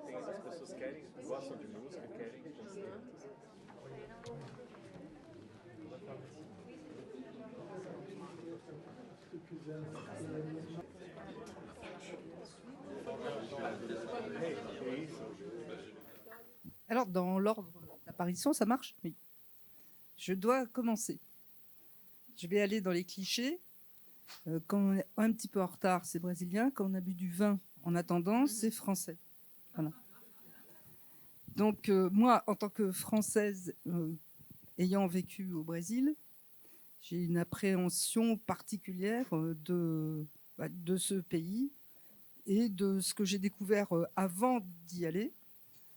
Tem as pessoas querem, gostam de música, querem concertos. Alors, dans l'ordre d'apparition, ça marche? Oui. Je dois commencer. Je vais aller dans les clichés. Quand on est un petit peu en retard, c'est brésilien. Quand on a bu du vin en attendant, c'est français. Voilà. Donc, moi, en tant que Française, ayant vécu au Brésil, j'ai une appréhension particulière de ce pays et de ce que j'ai découvert avant d'y aller,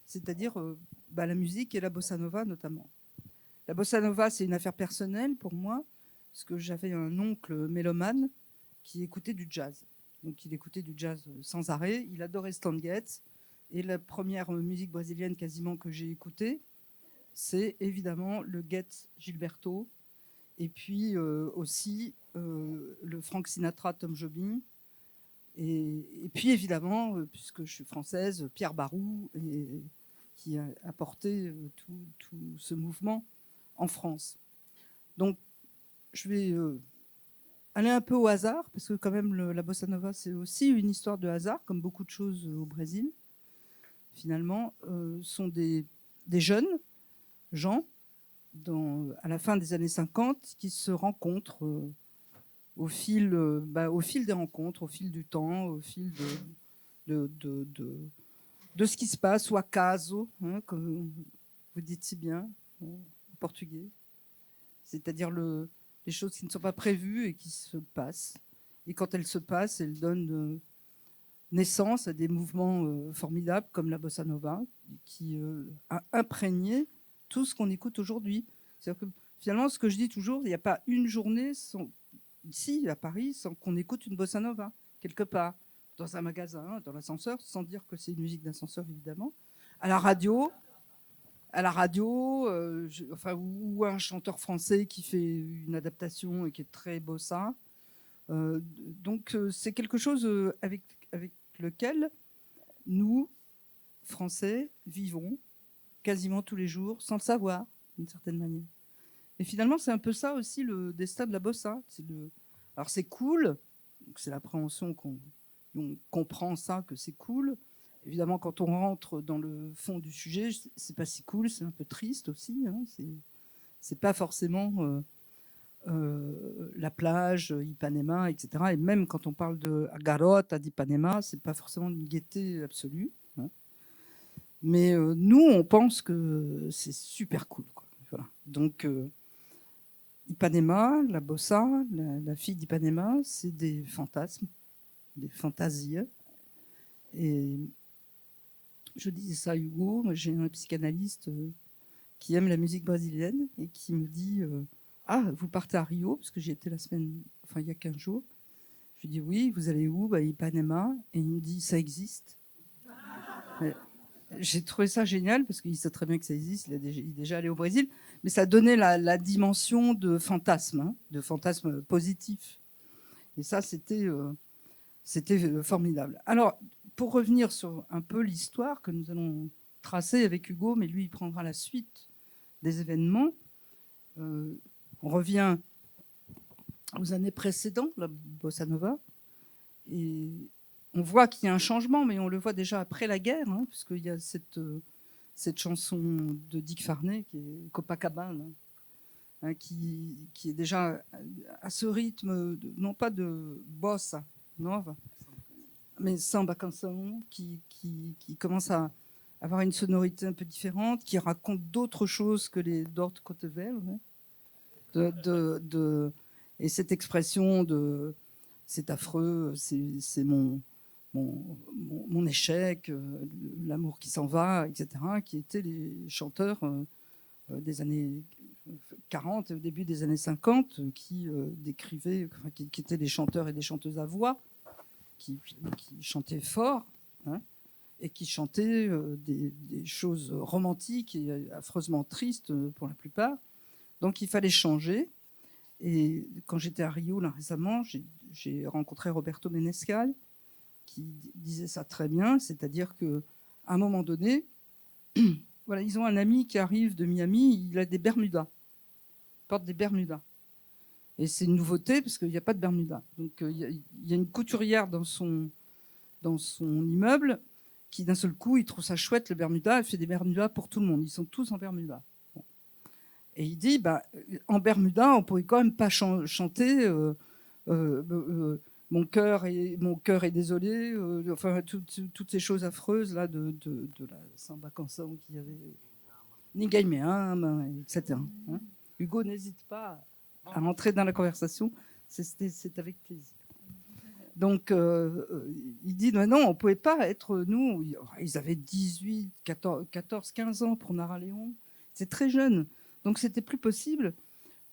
c'est-à-dire la musique et la bossa nova notamment. La bossa nova, c'est une affaire personnelle pour moi, parce que j'avais un oncle mélomane qui écoutait du jazz. Donc il écoutait du jazz sans arrêt, il adorait Stan Getz, et la première musique brésilienne quasiment que j'ai écoutée, c'est évidemment le Getz Gilberto, et puis aussi le Frank Sinatra, Tom Jobim, et puis évidemment, puisque je suis française, Pierre Barou, qui a apporté tout ce mouvement en France. Donc, je vais aller un peu au hasard, parce que quand même, la bossa nova, c'est aussi une histoire de hasard, comme beaucoup de choses au Brésil. Finalement, sont des jeunes gens, à la fin des années 50, qui se rencontrent au fil des rencontres, au fil du temps, au fil de ce qui se passe, ou acaso, hein, comme vous dites si bien en portugais. C'est-à-dire les choses qui ne sont pas prévues et qui se passent. Et quand elles se passent, elles donnent naissance à des mouvements formidables comme la bossa nova, qui a imprégné tout ce qu'on écoute aujourd'hui. C'est-à-dire que finalement, ce que je dis toujours, il n'y a pas une journée ici à Paris sans qu'on écoute une bossa nova, quelque part, dans un magasin, dans l'ascenseur, sans dire que c'est une musique d'ascenseur évidemment, à la radio, ou un chanteur français qui fait une adaptation et qui est très bossa. Donc c'est quelque chose avec lequel nous, Français, vivons quasiment tous les jours, sans le savoir, d'une certaine manière. Et finalement, c'est un peu ça aussi le destin de la bossa. Alors c'est cool, c'est l'appréhension qu'on comprend ça, que c'est cool. Évidemment, quand on rentre dans le fond du sujet, c'est pas si cool, c'est un peu triste aussi. Hein. C'est pas forcément la plage, Ipanema, etc. Et même quand on parle de Garota d'Ipanema, c'est pas forcément une gaieté absolue. Hein. Mais nous, on pense que c'est super cool, quoi. Voilà. Donc, Ipanema, la bossa, la fille d'Ipanema, c'est des fantasmes, des fantasies. Et je disais ça à Hugo, j'ai un psychanalyste qui aime la musique brésilienne et qui me dit ah, vous partez à Rio, parce que j'y étais il y a 15 jours. Je lui dis oui, vous allez où? Ipanema. Et il me dit ça existe. J'ai trouvé ça génial parce qu'il sait très bien que ça existe, il est déjà allé au Brésil, mais ça donnait la dimension de fantasme, hein, de fantasme positif. Et ça, c'était formidable. Alors, pour revenir sur un peu l'histoire que nous allons tracer avec Hugo, mais lui, il prendra la suite des événements. On revient aux années précédentes, la bossa nova, et on voit qu'il y a un changement, mais on le voit déjà après la guerre, hein, puisqu'il y a cette chanson de Dick Farney, qui est Copacabana, hein, qui est déjà à ce rythme, non pas de bossa nova, mais samba canção, qui commence à avoir une sonorité un peu différente, qui raconte d'autres choses que les Dort Cotevel. Hein, et cette expression de c'est affreux, c'est mon échec, l'amour qui s'en va, etc., qui étaient les chanteurs des années 40 et au début des années 50, qui décrivaient, qui étaient des chanteurs et des chanteuses à voix, qui chantaient fort, hein, et qui chantaient des choses romantiques et affreusement tristes pour la plupart. Donc il fallait changer. Et quand j'étais à Rio là, récemment, j'ai rencontré Roberto Menescal, disait ça très bien, c'est-à-dire qu'à un moment donné, voilà, ils ont un ami qui arrive de Miami, il a des Bermudas, il porte des Bermudas. Et c'est une nouveauté parce qu'il n'y a pas de Bermudas. Donc il y a une couturière dans son immeuble qui d'un seul coup, il trouve ça chouette le Bermuda, elle fait des Bermudas pour tout le monde. Ils sont tous en Bermuda. Bon. Et il dit, en Bermuda, on pourrait quand même pas chanter mon cœur est désolé, enfin toutes ces choses affreuses là de la samba canção qu'il y avait, Ninguém me ama, etc. Hein. Hugo n'hésite pas à rentrer dans la conversation, c'est avec plaisir. Donc, il dit non, on ne pouvait pas être nous. Ils avaient 18, 14, 15 ans pour Nara León. C'est très jeune. Donc, c'était plus possible.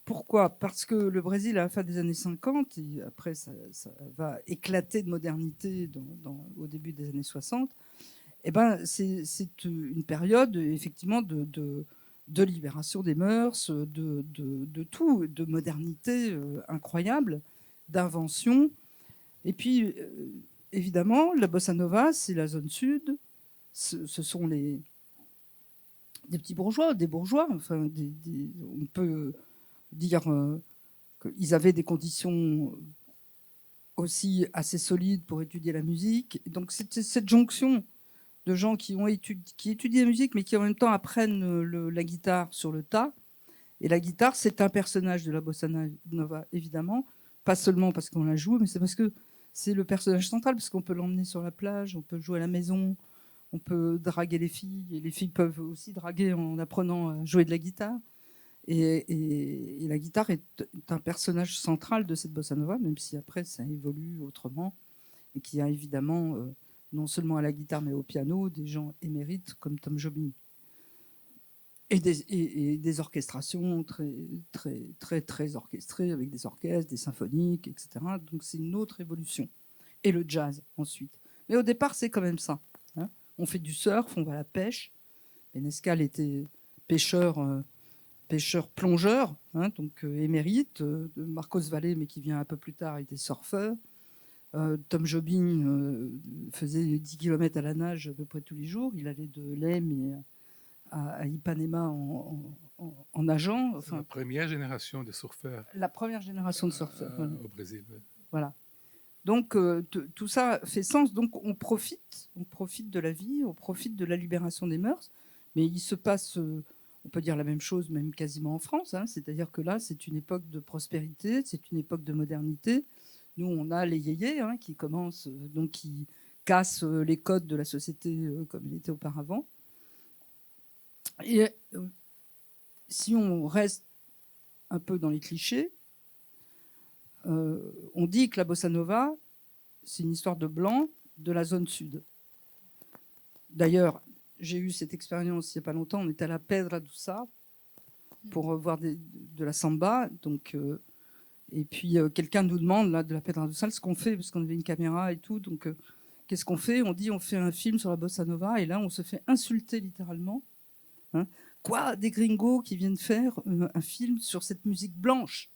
Pourquoi ? Parce que le Brésil, à la fin des années 50, et après, ça va éclater de modernité au début des années 60. Eh ben, c'est une période, effectivement, de libération des mœurs, de tout, de modernité incroyable, d'invention. Et puis, évidemment, la bossa nova, c'est la zone sud. Ce sont des petits bourgeois, des bourgeois. Enfin, on peut dire qu'ils avaient des conditions aussi assez solides pour étudier la musique. Donc, c'est cette jonction de gens qui étudient la musique, mais qui en même temps apprennent la guitare sur le tas. Et la guitare, c'est un personnage de la bossa nova, évidemment. Pas seulement parce qu'on la joue, mais c'est parce que c'est le personnage central, parce qu'on peut l'emmener sur la plage, on peut jouer à la maison, on peut draguer les filles, et les filles peuvent aussi draguer en apprenant à jouer de la guitare. Et la guitare est un personnage central de cette bossa nova, même si après ça évolue autrement, et qu'il y a évidemment, non seulement à la guitare, mais au piano, des gens émérites comme Tom Jobim. Et des orchestrations très, très, très, très orchestrées, avec des orchestres, des symphoniques, etc. Donc c'est une autre évolution. Et le jazz, ensuite. Mais au départ, c'est quand même ça. Hein. On fait du surf, on va à la pêche. Benescal était pêcheur-plongeur, hein, donc émérite. Marcos Valle, mais qui vient un peu plus tard, était surfeur. Tom Jobim faisait 10 km à la nage à peu près tous les jours. Il allait de Lem à Ipanema en nageant. Enfin, la première génération de surfeurs. La première génération de surfeurs. Au Brésil. Ouais. Voilà. Donc tout ça fait sens. Donc on profite de la vie, on profite de la libération des mœurs. Mais il se passe, on peut dire la même chose même quasiment en France. Hein. C'est-à-dire que là, c'est une époque de prospérité, c'est une époque de modernité. Nous, on a les yéyés qui commencent, donc qui cassent les codes de la société comme il était auparavant. Et si on reste un peu dans les clichés, on dit que la bossa nova, c'est une histoire de blancs de la zone sud. D'ailleurs, j'ai eu cette expérience il n'y a pas longtemps. On était à la Pedra do Sal pour voir de la samba. Donc, et puis, quelqu'un nous demande là, de la Pedra do Sal ce qu'on fait, parce qu'on avait une caméra et tout. Donc, qu'est-ce qu'on fait ? On dit on fait un film sur la bossa nova. Et là, on se fait insulter littéralement. Hein. Quoi, des gringos qui viennent faire un film sur cette musique blanche,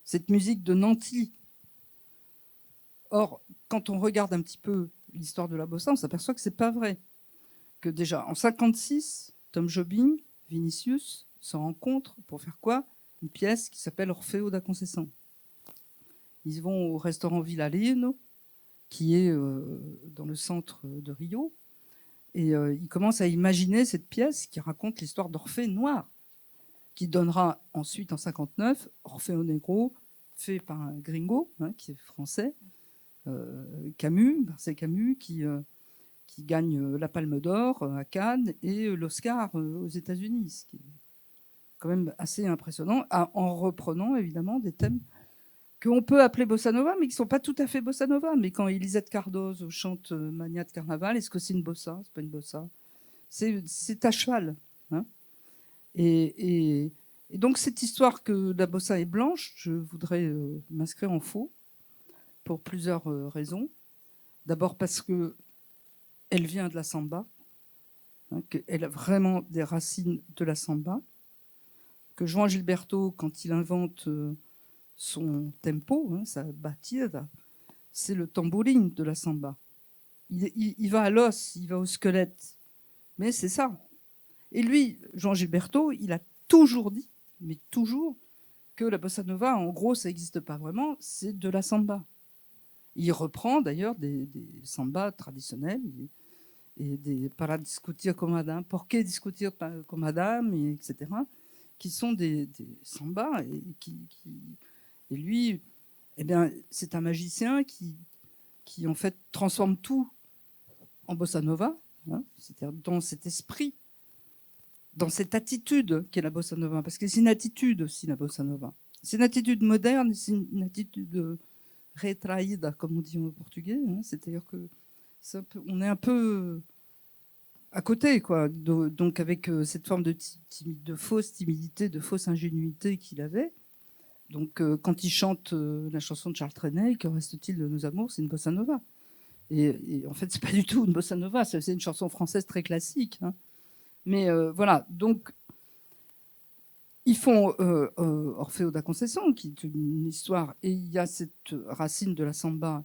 cette musique de nantis. Or, quand on regarde un petit peu l'histoire de la bossa, on s'aperçoit que c'est pas vrai. Que déjà, en 56, Tom Jobim, Vinicius se rencontrent pour faire quoi ? Une pièce qui s'appelle Orfeo da Conceição. Ils vont au restaurant Vila Lino, qui est dans le centre de Rio, et ils commencent à imaginer cette pièce qui raconte l'histoire d'Orphée noir, qui donnera ensuite, en 59, Orfeo Negro, fait par un gringo, qui est français, Marcel Camus, qui gagne la Palme d'Or à Cannes et l'Oscar aux États-Unis, ce qui est quand même assez impressionnant, en reprenant évidemment des thèmes qu'on peut appeler bossa nova, mais qui ne sont pas tout à fait bossa nova. Mais quand Elisette Cardozo chante Mania de Carnaval, est-ce que c'est une bossa ? C'est pas une bossa. C'est à cheval. Hein. Et donc cette histoire que la bossa est blanche, je voudrais m'inscrire en faux pour plusieurs raisons. D'abord parce que elle vient de la samba, qu'elle a vraiment des racines de la samba, que João Gilberto, quand il invente son tempo, sa batida, c'est le tambouring de la samba. Il va à l'os, il va au squelette. Mais c'est ça. Et lui, Jean Gilberto, il a toujours dit, mais toujours, que la bossa nova, en gros, ça n'existe pas vraiment, c'est de la samba. Il reprend d'ailleurs des sambas traditionnels et des para discutir con madame, por qué discutir con madame, etc., qui sont des sambas et lui, eh bien, c'est un magicien qui en fait transforme tout en bossa nova, hein, c'est-à-dire dans cet esprit, dans cette attitude qu'est la bossa nova, parce que c'est une attitude aussi, la bossa nova. C'est une attitude moderne, c'est une attitude retraída, comme on dit en portugais, hein, c'est-à-dire que on est un peu à côté, quoi. Donc avec cette forme de fausse timidité, de fausse ingénuité qu'il avait. Donc quand il chante la chanson de Charles Trenet, que reste-t-il de nos amours, c'est une bossa nova. Et en fait, c'est pas du tout une bossa nova, c'est une chanson française très classique, hein. Mais voilà, donc ils font Orfeo da Conceição, qui est une histoire, et il y a cette racine de la samba.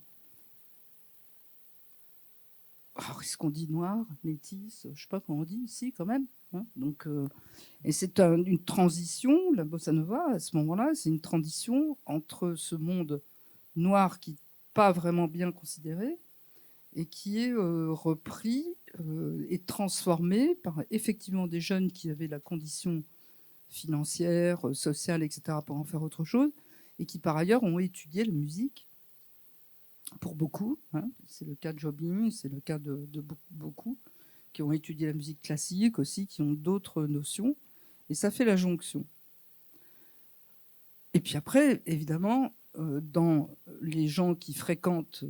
Alors, est-ce qu'on dit noir, métisse, je ne sais pas comment on dit ici quand même, hein. Donc, et c'est une transition, la bossa nova, à ce moment-là, c'est une transition entre ce monde noir qui n'est pas vraiment bien considéré et qui est repris et transformé par effectivement des jeunes qui avaient la condition financière, sociale, etc., pour en faire autre chose, et qui par ailleurs ont étudié la musique, pour beaucoup, hein. C'est le cas de Jobim, c'est le cas de beaucoup, qui ont étudié la musique classique aussi, qui ont d'autres notions, et ça fait la jonction. Et puis après, évidemment, dans les gens qui fréquentent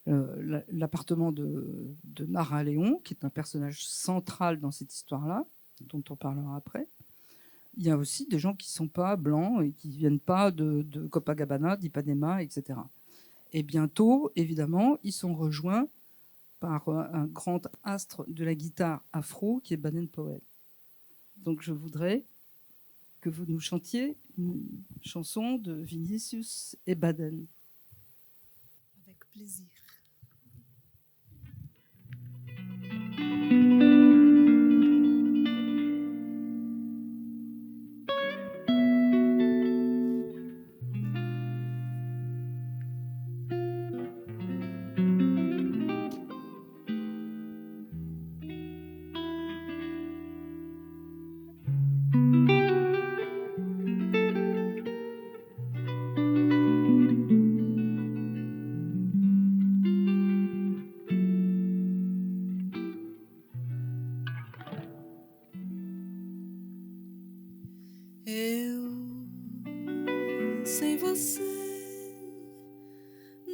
l'appartement de Nara Léon, qui est un personnage central dans cette histoire-là, dont on parlera après, il y a aussi des gens qui ne sont pas blancs et qui ne viennent pas de Copacabana, d'Ipanema, etc. Et bientôt, évidemment, ils sont rejoints par un grand astre de la guitare afro qui est Baden-Powell. Donc je voudrais que vous nous chantiez une chanson de Vinicius et Baden. Avec plaisir. Sem você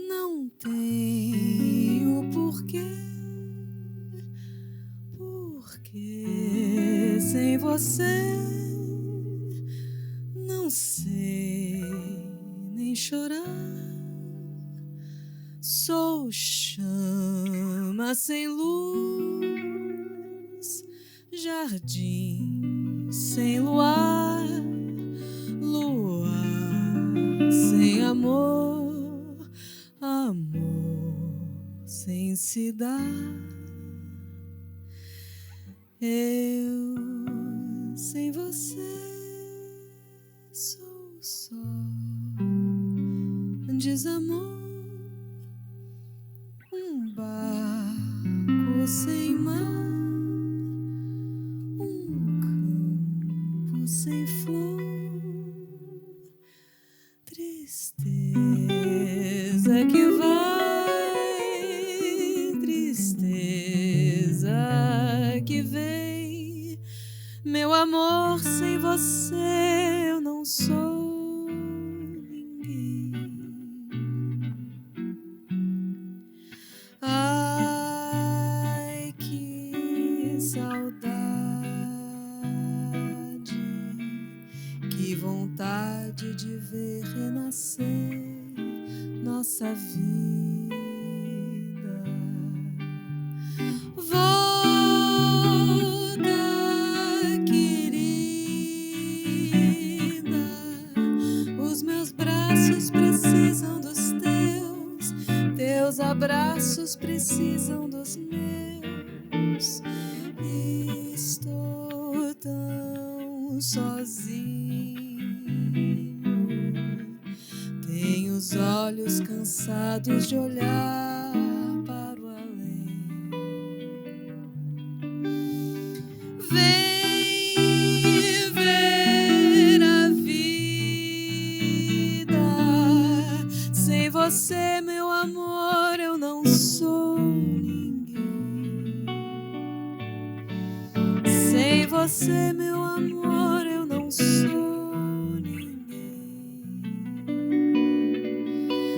não tenho porquê, porque sem você não sei nem chorar. Sou chama sem luz, jardim sem luar, sem amor, amor sem se dar. Eu sem você sou só desamor, barco sem mar, campo sem flor, tristeza que vai, tristeza que vem. Meu amor, sem você eu não sou ninguém. Ai, que saudade, que vontade de ver renascer nossa vida. Volta, querida, os meus braços precisam dos teus Teus abraços precisam dos meus. Estou tão sozinho. Tenho os olhos cansados de olhar para o além. Vem ver a vida. Sem você, meu amor, eu não sou ninguém. Sem você, meu amor, eu não sou ninguém.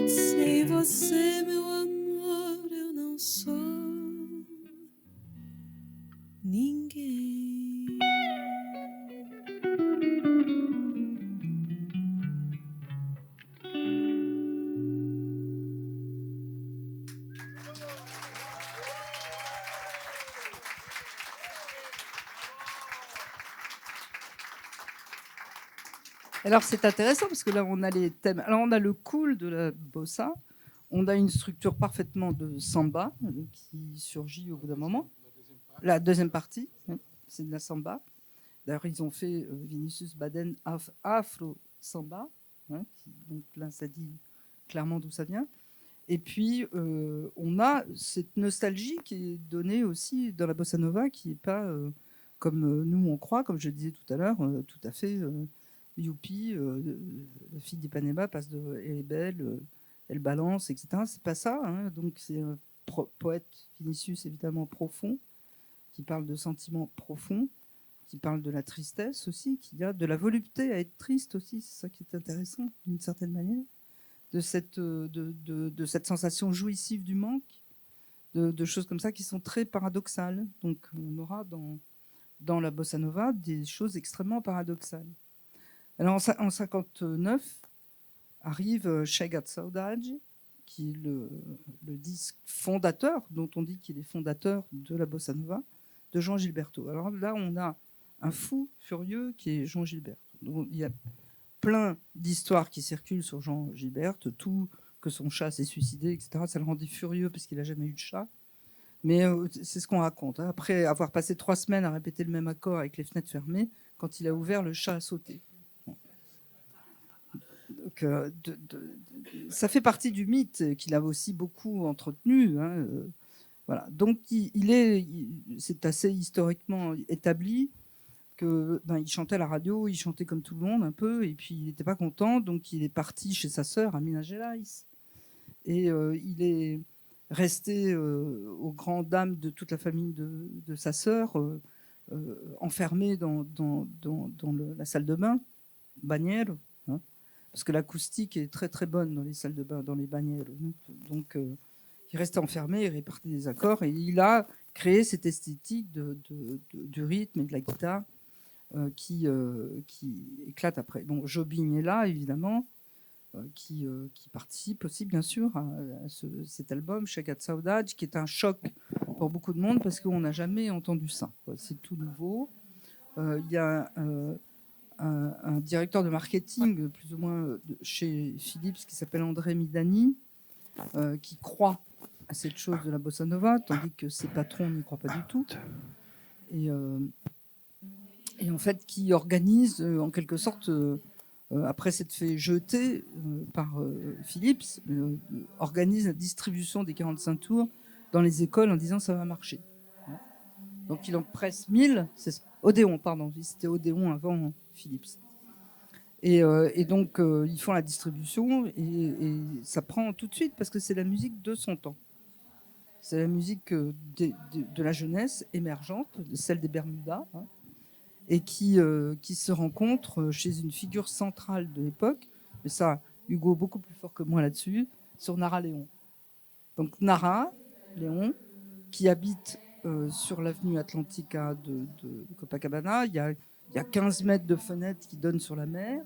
Sem você, meu amor, eu não sou ninguém. Alors c'est intéressant parce que là on a les thèmes. Alors on a le cool de la bossa, on a une structure parfaitement de samba qui surgit au bout d'un moment. La deuxième partie, c'est de la samba. D'ailleurs ils ont fait Vinicius Baden Afro Samba, donc là ça dit clairement d'où ça vient. Et puis on a cette nostalgie qui est donnée aussi dans la bossa nova, qui n'est pas comme nous on croit, comme je le disais tout à l'heure, tout à fait. Youpi, la fille d'Ipanema passe de elle est belle, elle balance, etc. C'est pas ça. Donc c'est un poète, Vinicius évidemment profond, qui parle de sentiments profonds, qui parle de la tristesse aussi, qui a de la volupté à être triste aussi. C'est ça qui est intéressant d'une certaine manière, de cette sensation jouissive du manque, de choses comme ça qui sont très paradoxales. Donc on aura dans la bossa nova des choses extrêmement paradoxales. Alors en 59 arrive Chega de Saudade, qui est le disque fondateur, dont on dit qu'il est fondateur de la bossa nova, de João Gilberto. Alors là, on a un fou furieux qui est João Gilberto. Donc, il y a plein d'histoires qui circulent sur João Gilberto, tout que son chat s'est suicidé, etc. Ça le rendait furieux parce qu'il n'a jamais eu de chat. Mais c'est ce qu'on raconte. Après avoir passé 3 semaines à répéter le même accord avec les fenêtres fermées, quand il a ouvert, le chat a sauté. Donc, ça fait partie du mythe qu'il a aussi beaucoup entretenu. Voilà. Donc, c'est assez historiquement établi qu'il chantait à la radio, il chantait comme tout le monde un peu, et puis il n'était pas content, donc il est parti chez sa sœur à Minas Gerais. Et il est resté aux grandes dames de toute la famille de sa sœur, enfermé dans la salle de bain, banheiro, parce que l'acoustique est très très bonne dans les salles de bain, dans les banheros. Donc il restait enfermé, il répartait des accords, et il a créé cette esthétique du rythme et de la guitare qui éclate après. Donc Jobim est là, évidemment, qui participe aussi, bien sûr, à cet album, Chega de Saudade, qui est un choc pour beaucoup de monde, parce qu'on n'a jamais entendu ça. C'est tout nouveau. Il y a un directeur de marketing, plus ou moins, chez Philips, qui s'appelle André Midani, qui croit à cette chose de la bossa nova, tandis que ses patrons n'y croient pas du tout. Et en fait, qui organise, en quelque sorte, après s'être fait jeter par Philips, organise la distribution des 45 tours dans les écoles en disant ça va marcher. Donc il en presse 1000, c'est Odéon, pardon, c'était Odéon avant Philips. Et donc ils font la distribution et ça prend tout de suite parce que c'est la musique de son temps. C'est la musique de la jeunesse émergente, celle des Bermudas, et qui se rencontre chez une figure centrale de l'époque, mais ça, Hugo beaucoup plus fort que moi là-dessus, sur Nara Léon. Donc Nara Léon, qui habite sur l'avenue Atlantica de Copacabana, il y a 15 mètres de fenêtres qui donnent sur la mer,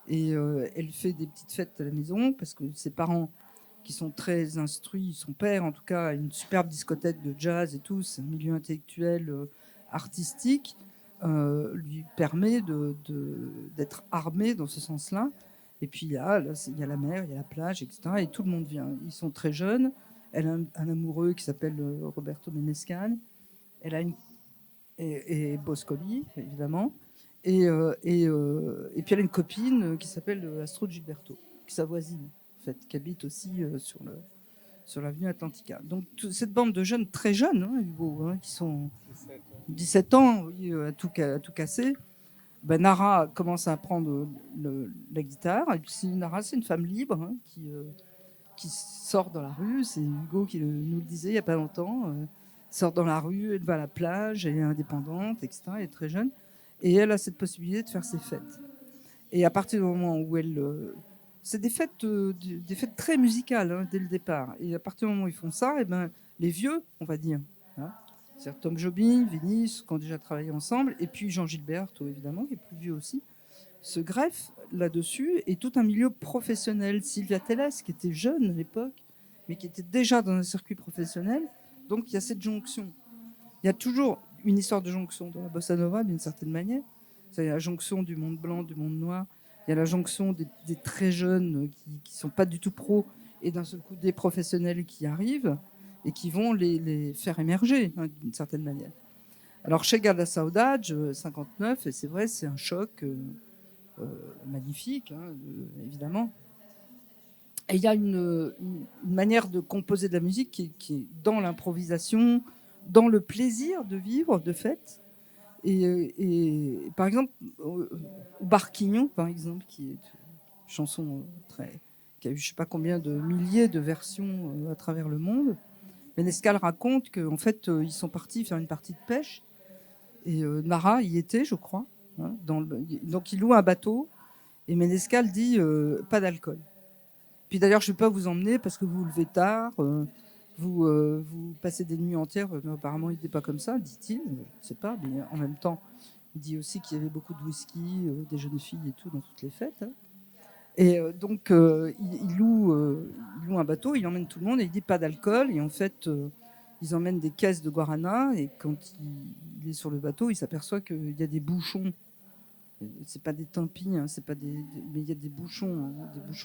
et elle fait des petites fêtes à la maison, parce que ses parents, qui sont très instruits, son père en tout cas, a une superbe discothèque de jazz et tout, c'est un milieu intellectuel, artistique, lui permet d'être armé dans ce sens-là. Et puis là, il y a la mer, il y a la plage, etc. Et tout le monde vient. Ils sont très jeunes. Elle a un amoureux qui s'appelle Roberto Menescal. Elle a et Boscoli, évidemment. Et puis elle a une copine qui s'appelle Astrud Gilberto, qui s'avoisine, en fait, qui habite aussi sur l'avenue Atlantica. Donc cette bande de jeunes, très jeunes, hein, Hugo, hein, qui sont 17 ans, oui, à tout casser. Ben, Nara commence à apprendre la guitare. Et puis Nara, c'est une femme libre, hein, qui sort dans la rue. C'est Hugo qui nous le disait il n'y a pas longtemps. Sort dans la rue, elle va à la plage, elle est indépendante, etc. Elle est très jeune. Et elle a cette possibilité de faire ses fêtes. Et à partir du moment où elle... c'est des fêtes très musicales, hein, dès le départ. Et à partir du moment où ils font ça, et ben, les vieux, on va dire, hein, c'est-à-dire Tom Jobim, Vinicius, qui ont déjà travaillé ensemble, et puis Jean Gilberto, évidemment, qui est plus vieux aussi, se greffent là-dessus, et tout un milieu professionnel. Sylvia Tellez, qui était jeune à l'époque, mais qui était déjà dans un circuit professionnel. Donc il y a cette jonction. Il y a toujours une histoire de jonction dans la bossa nova, d'une certaine manière. Il y a la jonction du monde blanc, du monde noir. Il y a la jonction des très jeunes qui ne sont pas du tout pros, et d'un seul coup des professionnels qui arrivent et qui vont les faire émerger, hein, d'une certaine manière. Alors chez Garda Saudade, 59, et c'est vrai, c'est un choc magnifique, hein, évidemment. Et il y a une manière de composer de la musique qui est dans l'improvisation, dans le plaisir de vivre, de fête. Et par exemple, Barquinho, par exemple, qui est une chanson qui a eu je ne sais pas combien de milliers de versions à travers le monde. Menescal raconte qu'en fait, ils sont partis faire une partie de pêche. Et Nara y était, je crois. Hein, donc, il loue un bateau. Et Menescal dit pas d'alcool. Puis d'ailleurs, je ne vais pas vous emmener parce que vous vous levez tard. Vous passez des nuits entières. Apparemment, il n'était pas comme ça, dit-il. Je ne sais pas. Mais en même temps, il dit aussi qu'il y avait beaucoup de whisky, des jeunes filles et tout dans toutes les fêtes. Hein. Et donc, il loue un bateau, il emmène tout le monde et il dit pas d'alcool. Et en fait, ils emmènent des caisses de guarana. Et quand il est sur le bateau, il s'aperçoit qu'il y a des bouchons. C'est pas des tampis, hein, mais il y a des bouchons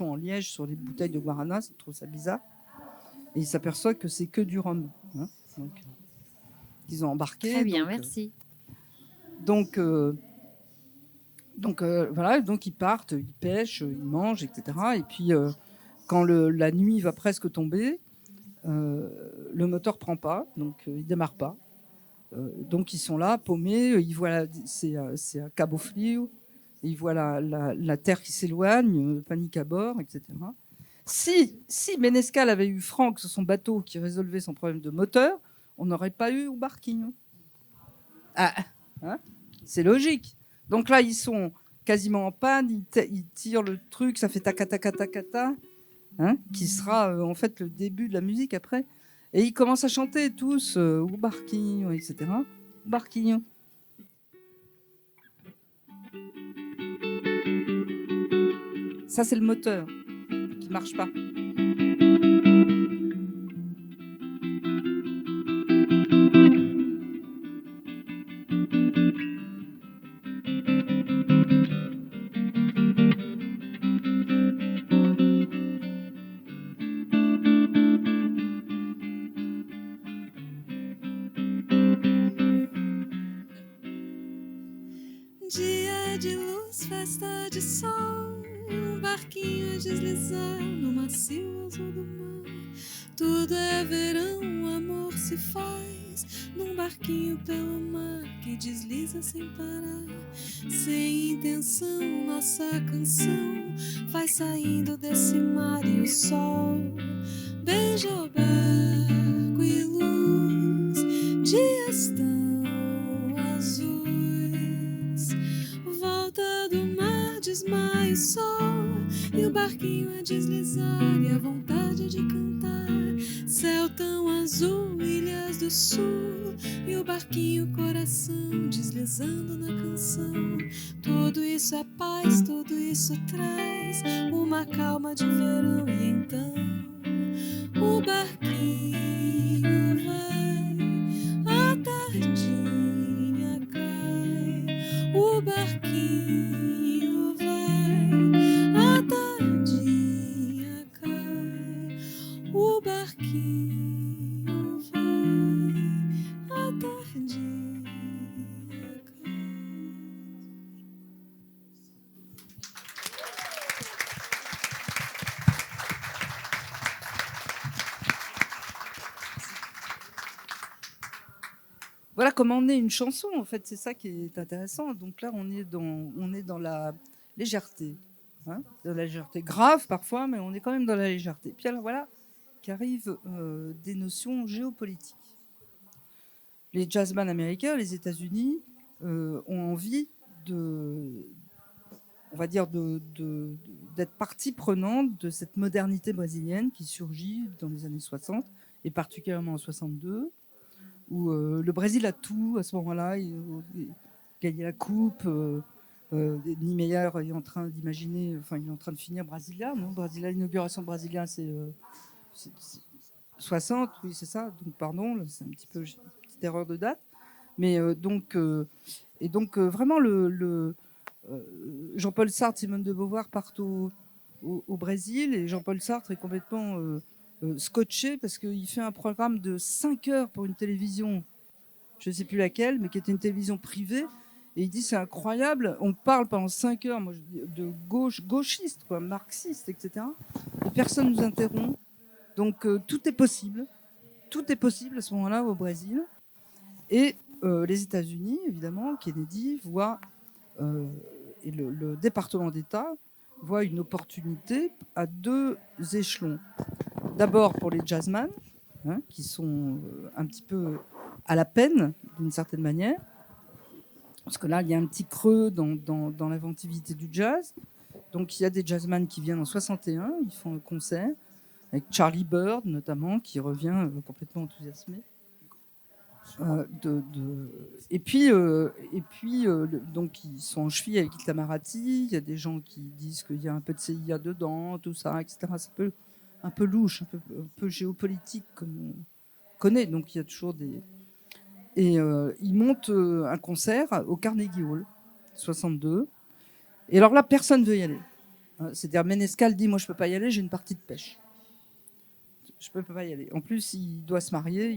en liège sur les bouteilles de guarana. Je trouve ça bizarre. Et il s'aperçoit que c'est que du rhum. Hein. Donc, ils ont embarqué. Très bien, merci. Donc voilà, donc ils partent, ils pêchent, ils mangent, etc. Et puis quand la nuit va presque tomber, le moteur prend pas, donc il démarre pas. Donc ils sont là, paumés, ils voient c'est à Cabo Frio, ils voient la terre qui s'éloigne, panique à bord, etc. Si Menescal avait eu Franck sur son bateau qui résolvait son problème de moteur, on n'aurait pas eu Barquinho. Ah, hein, c'est logique. Donc là, ils sont quasiment en panne, ils tirent le truc, ça fait ta-ka-ta-ka-ta-ka-ta, hein, qui sera en fait le début de la musique après. Et ils commencent à chanter tous, ou Barquinho, etc. Barquinho. Ça, c'est le moteur qui ne marche pas. Dia de luz, festa de sol, barquinho a deslizar no macio azul do mar. Tudo é verão, amor se faz num barquinho pelo mar que desliza sem parar. Sem intenção, nossa canção vai saindo desse mar e o sol beija o barco e luz, dias tão azuis. Volta do mar, desmaia o sol e o barquinho a deslizar e a vontade de cantar. Céu tão azul, ilhas do sul e o barquinho coração deslizando na canção. Tudo isso é paz, tudo isso traz uma calma de verão. E então o barquinho vai, a tardinha cai. O barquinho vai, a tardinha cai. O barquinho voilà comment on est une chanson, en fait, c'est ça qui est intéressant. Donc là, on est dans la légèreté, hein, dans la légèreté grave parfois, mais on est quand même dans la légèreté. Puis alors voilà qu'arrivent des notions géopolitiques. Les jazzmen américains, les États-Unis, ont envie on va dire d'être partie prenante de cette modernité brésilienne qui surgit dans les années 60 et particulièrement en 62, où le Brésil a tout à ce moment-là. Il gagne la coupe. Niemeyer est en train d'imaginer, enfin il est en train de finir Brasilia, non Brasilia, l'inauguration de Brasilia, c'est 60, oui c'est ça. Donc pardon, là, c'est un petit peu une petite erreur de date, mais donc vraiment Jean-Paul Sartre, Simone de Beauvoir partent au Brésil, et Jean-Paul Sartre est complètement scotché parce qu'il fait un programme de 5 heures pour une télévision, je ne sais plus laquelle, mais qui était une télévision privée. Et il dit c'est incroyable, on parle pendant 5 heures moi, de gauchiste, quoi, marxiste, etc. Et personne ne nous interrompt. Donc tout est possible. Tout est possible à ce moment-là au Brésil. Et les États-Unis, évidemment, Kennedy voit, et le département d'État voit une opportunité à 2 échelons. D'abord pour les jazzmen, hein, qui sont un petit peu à la peine, d'une certaine manière. Parce que là, il y a un petit creux dans l'inventivité du jazz. Donc, il y a des jazzmen qui viennent en 61, ils font un concert, avec Charlie Bird notamment, qui revient complètement enthousiasmé. Et puis, donc, ils sont en cheville avec Itamaraty. Il y a des gens qui disent qu'il y a un peu de CIA dedans, tout ça, etc. C'est un peu louche, un peu géopolitique, comme on connaît. Donc, il y a toujours des... Et ils montent un concert au Carnegie Hall, 62. Et alors là, personne ne veut y aller. C'est-à-dire, Ménescal dit, moi, je ne peux pas y aller, j'ai une partie de pêche. Je ne peux pas y aller. En plus, il doit se marier,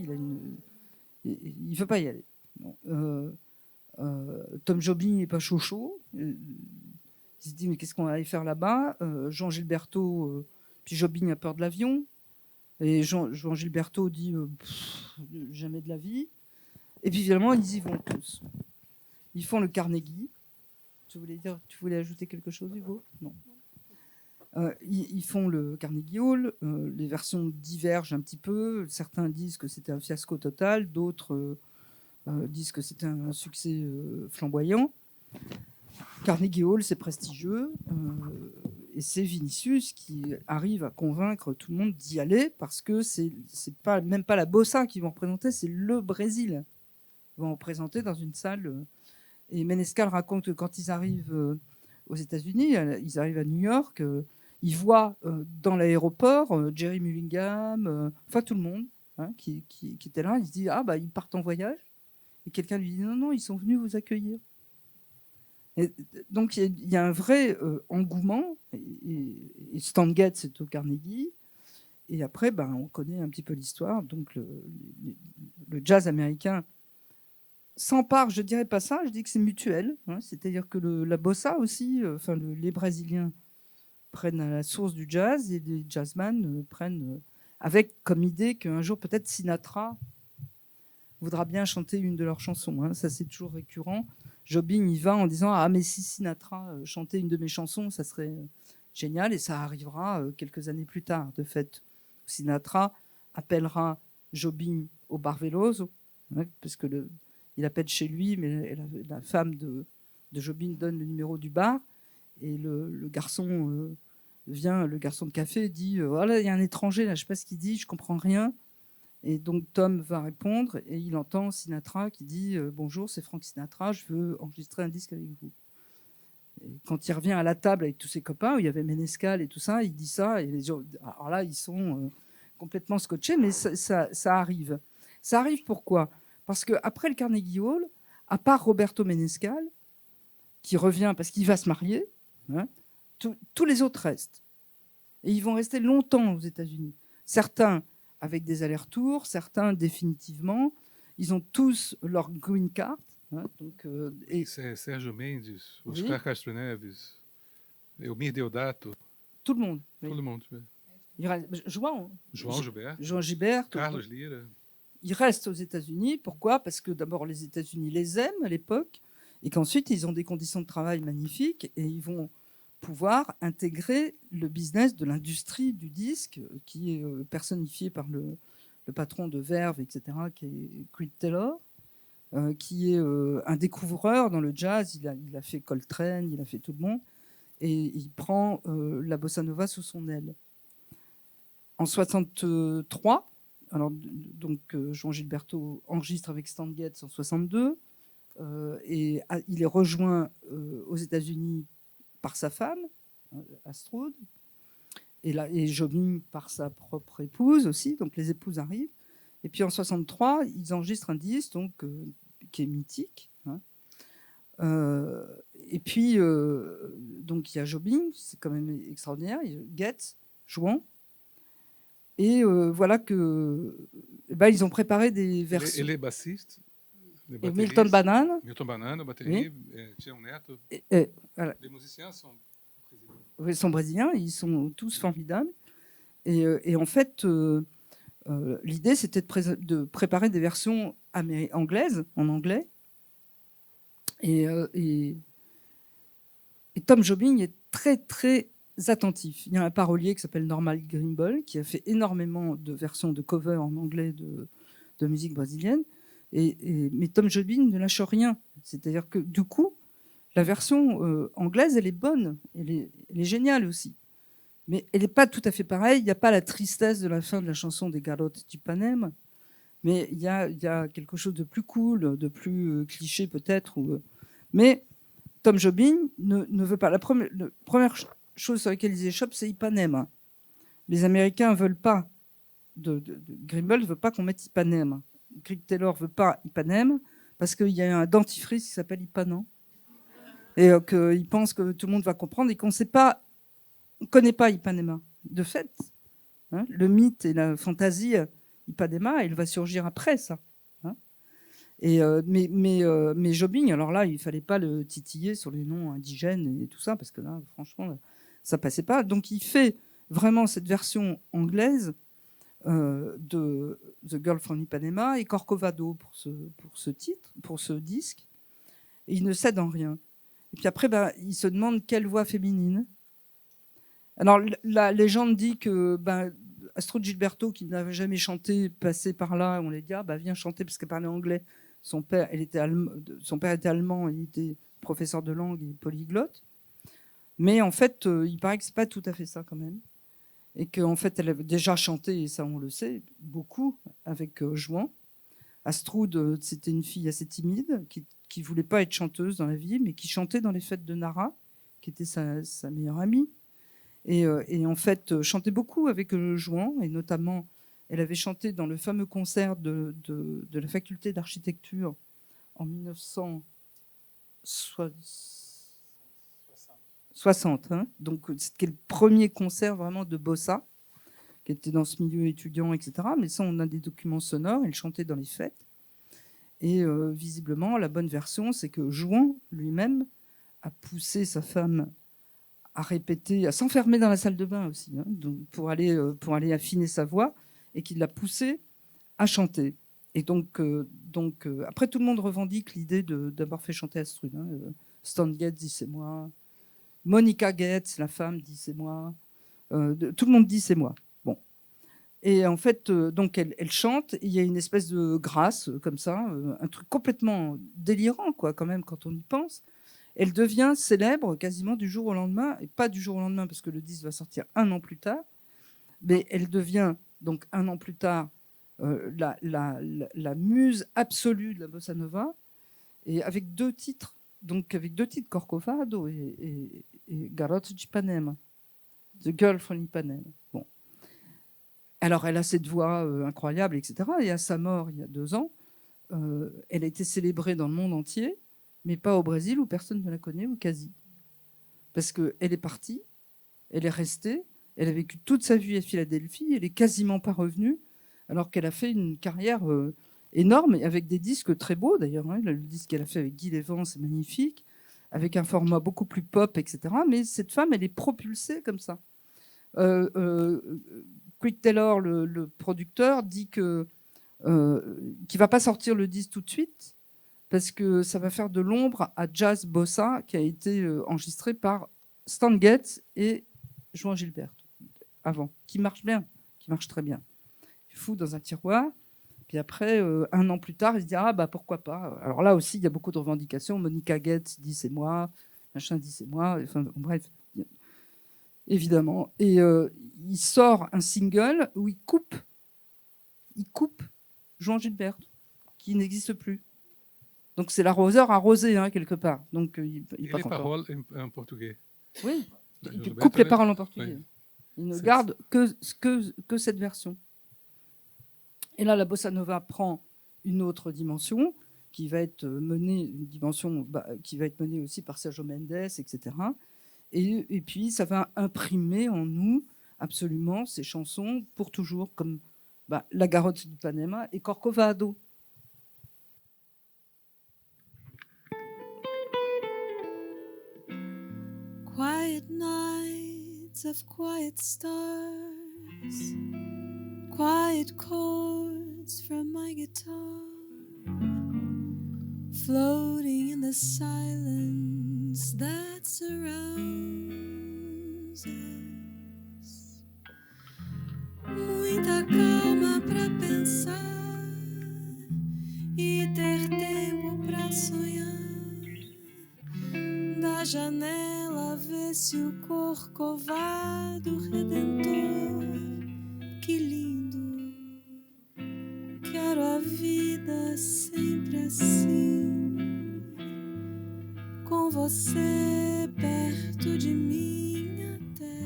il ne veut pas y aller. Bon. Tom Jobim n'est pas chaud. Il se dit, mais qu'est-ce qu'on va aller faire là-bas? Jean Gilberto, puis Jobim a peur de l'avion. Et Jean Gilberto dit, jamais de la vie. Et puis finalement, ils y vont tous. Ils font le Carnegie. Tu voulais ajouter quelque chose, Hugo? Non. Ils font le Carnegie Hall. Les versions divergent un petit peu. Certains disent que c'était un fiasco total. D'autres disent que c'était un succès flamboyant. Carnegie Hall, c'est prestigieux. Et c'est Vinicius qui arrive à convaincre tout le monde d'y aller parce que c'est même pas la bossa qu'ils vont représenter, c'est le Brésil. Ils vont représenter dans une salle. Et Ménescal raconte que quand ils arrivent aux États-Unis, ils arrivent à New York, ils voient dans l'aéroport Jerry Mullingham, enfin tout le monde hein, qui était là. Il se dit ils partent en voyage. Et quelqu'un lui dit non, ils sont venus vous accueillir. Et donc il y a un vrai engouement. Et Stan Getz est au Carnegie. Et après, on connaît un petit peu l'histoire. Donc le jazz américain s'empare, je dirais pas ça, je dis que c'est mutuel. Hein, c'est-à-dire que la bossa aussi, les Brésiliens prennent à la source du jazz et les jazzmen prennent avec comme idée qu'un jour peut-être Sinatra voudra bien chanter une de leurs chansons. Hein, ça c'est toujours récurrent. Jobim y va en disant mais si Sinatra chantait une de mes chansons, ça serait génial, et ça arrivera quelques années plus tard. De fait, Sinatra appellera Jobim au Bar Veloso, hein, parce que il appelle chez lui, mais la femme de Jobim donne le numéro du bar, et le garçon vient, le garçon de café dit voilà, il y a un étranger là, je sais pas ce qu'il dit, je comprends rien. Et donc Tom va répondre et il entend Sinatra qui dit bonjour, c'est Frank Sinatra, je veux enregistrer un disque avec vous. Et quand il revient à la table avec tous ses copains où il y avait Ménescal et tout ça, il dit ça, et les gens, alors là ils sont complètement scotchés, mais ça arrive. Ça arrive pourquoi? Parce qu'après le Carnegie Hall, à part Roberto Ménescal, qui revient parce qu'il va se marier, hein, tous les autres restent. Et ils vont rester longtemps aux États-Unis. Certains avec des allers-retours, certains définitivement. Ils ont tous leur green card. Hein, donc, Sérgio Mendes, Oui. Oscar Castro Neves, Elmir Deodato, tout le monde. todo mundo. Il reste João João Gilberto, Gilberto. Carlos Lira. ils restent aux États-Unis. Pourquoi? Parce que d'abord, les États-Unis les aiment à l'époque, et qu'ensuite, ils ont des conditions de travail magnifiques, et ils vont pouvoir intégrer le business de l'industrie du disque, qui est personnifié par le patron de Verve, etc., qui est Creed Taylor, qui est un découvreur dans le jazz. Il a fait Coltrane, il a fait tout le monde, et il prend la bossa nova sous son aile. En 63, alors, donc, João Gilberto enregistre avec Stan Getz en 62, et il est rejoint aux États-Unis par sa femme, Astrud, et Jobim par sa propre épouse aussi, donc les épouses arrivent. Et puis en 63, ils enregistrent un disque donc, qui est mythique. Hein. Et puis, donc il y a Jobim, c'est quand même extraordinaire, il y a Getz, João. Et voilà que ils ont préparé des versions. Et les bassistes, et Milton Banana. Milton Banana, batterie, Oui. Tião Neto. Voilà. Les musiciens sont brésiliens. Oui, ils sont brésiliens, ils sont tous formidables. Et en fait, l'idée, c'était de préparer des versions anglaises, en anglais. Et Tom Jobim est très, très attentif. Il y a un parolier qui s'appelle Norman Grimble, qui a fait énormément de versions de covers en anglais de musique brésilienne. Mais Tom Jobim ne lâche rien. C'est-à-dire que du coup, la version anglaise, elle est bonne, elle est géniale aussi. Mais elle n'est pas tout à fait pareille. Il n'y a pas la tristesse de la fin de la chanson des Garotas de Ipanema, mais il y a quelque chose de plus cool, de plus cliché peut-être. Mais Tom Jobim ne veut pas. La première chose sur laquelle ils échappent, c'est Ipanema. Les Américains ne veulent pas. Grimble ne veut pas qu'on mette Ipanema. Creed Taylor ne veut pas Ipanema parce qu'il y a un dentifrice qui s'appelle Ipanema. Et qu'il pense que tout le monde va comprendre et qu'on ne connaît pas Ipanema. De fait, hein, le mythe et la fantaisie Ipanema, elle va surgir après ça. Hein. Mais Jobim, alors là, il ne fallait pas le titiller sur les noms indigènes et tout ça, parce que là, franchement, ça ne passait pas. Donc il fait vraiment cette version anglaise de The Girl from Ipanema et Corcovado pour ce titre, pour ce disque. Et il ne cède en rien. Et puis après, il se demande quelle voix féminine. Alors la légende dit que Astrud Gilberto, qui n'avait jamais chanté, passait par là, on lui dit viens chanter parce qu'elle parlait anglais. Son père était allemand, il était professeur de langue et polyglotte. Mais en fait, il paraît que c'est pas tout à fait ça quand même. Et qu'en fait, elle avait déjà chanté, et ça on le sait, beaucoup avec João. Astrud, c'était une fille assez timide, qui voulait pas être chanteuse dans la vie, mais qui chantait dans les fêtes de Nara, qui était sa meilleure amie. Et en fait, chantait beaucoup avec João, et notamment, elle avait chanté dans le fameux concert de la faculté d'architecture en 1960. Hein. Donc, c'était le premier concert vraiment de bossa, qui était dans ce milieu étudiant, etc. Mais ça, on a des documents sonores, elle chantait dans les fêtes. Et visiblement, la bonne version, c'est que João lui-même a poussé sa femme à répéter, à s'enfermer dans la salle de bain aussi, hein, donc pour aller affiner sa voix, et qu'il l'a poussée à chanter. Et donc après, tout le monde revendique l'idée d'avoir fait chanter Astrud. Hein. Stan Getz dit c'est moi. Monica Getz, la femme, dit c'est moi. Tout le monde dit c'est moi. Bon. Et en fait, donc elle chante, et il y a une espèce de grâce comme ça, un truc complètement délirant, quoi, quand même, quand on y pense. Elle devient célèbre quasiment du jour au lendemain, et pas du jour au lendemain parce que le disque va sortir 1 an plus tard, mais elle devient donc 1 an plus tard la muse absolue de la bossa nova, et avec 2 titres, Corcovado et Garotas de Ipanema, The Girl from Ipanema. Bon. Alors elle a cette voix incroyable, etc. Et à sa mort il y a 2 ans, elle a été célébrée dans le monde entier, mais pas au Brésil où personne ne la connaît, ou quasi. Parce qu'elle est partie, elle est restée, elle a vécu toute sa vie à Philadelphie, elle est quasiment pas revenue, alors qu'elle a fait une carrière énorme, avec des disques très beaux d'ailleurs. Hein. Le disque qu'elle a fait avec Guy Lévent, c'est magnifique, avec un format beaucoup plus pop, etc. Mais cette femme, elle est propulsée comme ça. Creed Taylor, le producteur, dit que qui va pas sortir le disque tout de suite, parce que ça va faire de l'ombre à Jazz Bossa, qui a été enregistré par Stan Getz et Joan Gilbert avant, qui marche bien, qui marche très bien. Il fout dans un tiroir, puis après, 1 an plus tard, il se dit ah bah pourquoi pas. Alors là aussi, il y a beaucoup de revendications. Monica Getz dit c'est moi, machin dit c'est moi. Enfin bref, évidemment. Et il sort un single où il coupe Joan Gilbert, qui n'existe plus. Donc c'est l'arroseur arrosé, hein, quelque part. Donc il Et passe les encore. paroles en portugais. Oui, Joan il Gilbert, coupe les elle- paroles en portugais. Oui. Il ne C'est- garde que cette version. Et là, la bossa nova prend une autre dimension qui va être menée, qui va être menée aussi par Sergio Mendes, etc. Et puis, ça va imprimer en nous absolument ces chansons pour toujours, comme La Garotte du Panama et Corcovado. Quiet nights of quiet stars, quiet chords from my guitar, floating in the silence that surrounds us. Muita calma pra pensar e ter tempo pra sonhar. Da janela vê-se o Corcovado Redentor. Que lindo, quero a vida sempre assim, com você perto de mim até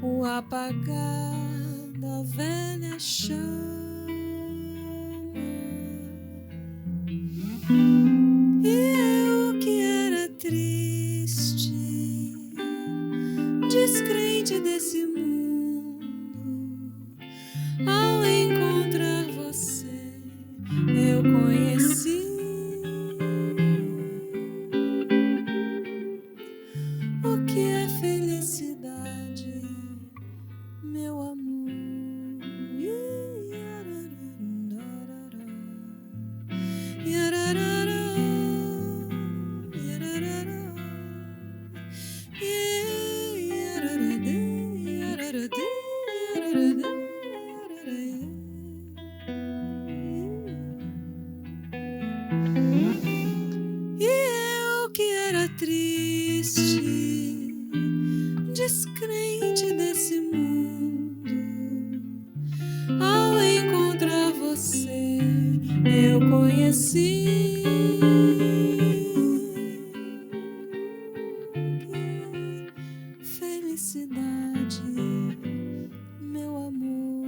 o apagar da velha chama. E eu que era triste, descrente desse mundo, ao encontrar você, eu conheci o que é felicidade, meu amor. E eu que era triste, descrente desse mundo, ao encontrar você, eu conheci que felicidade, meu amor.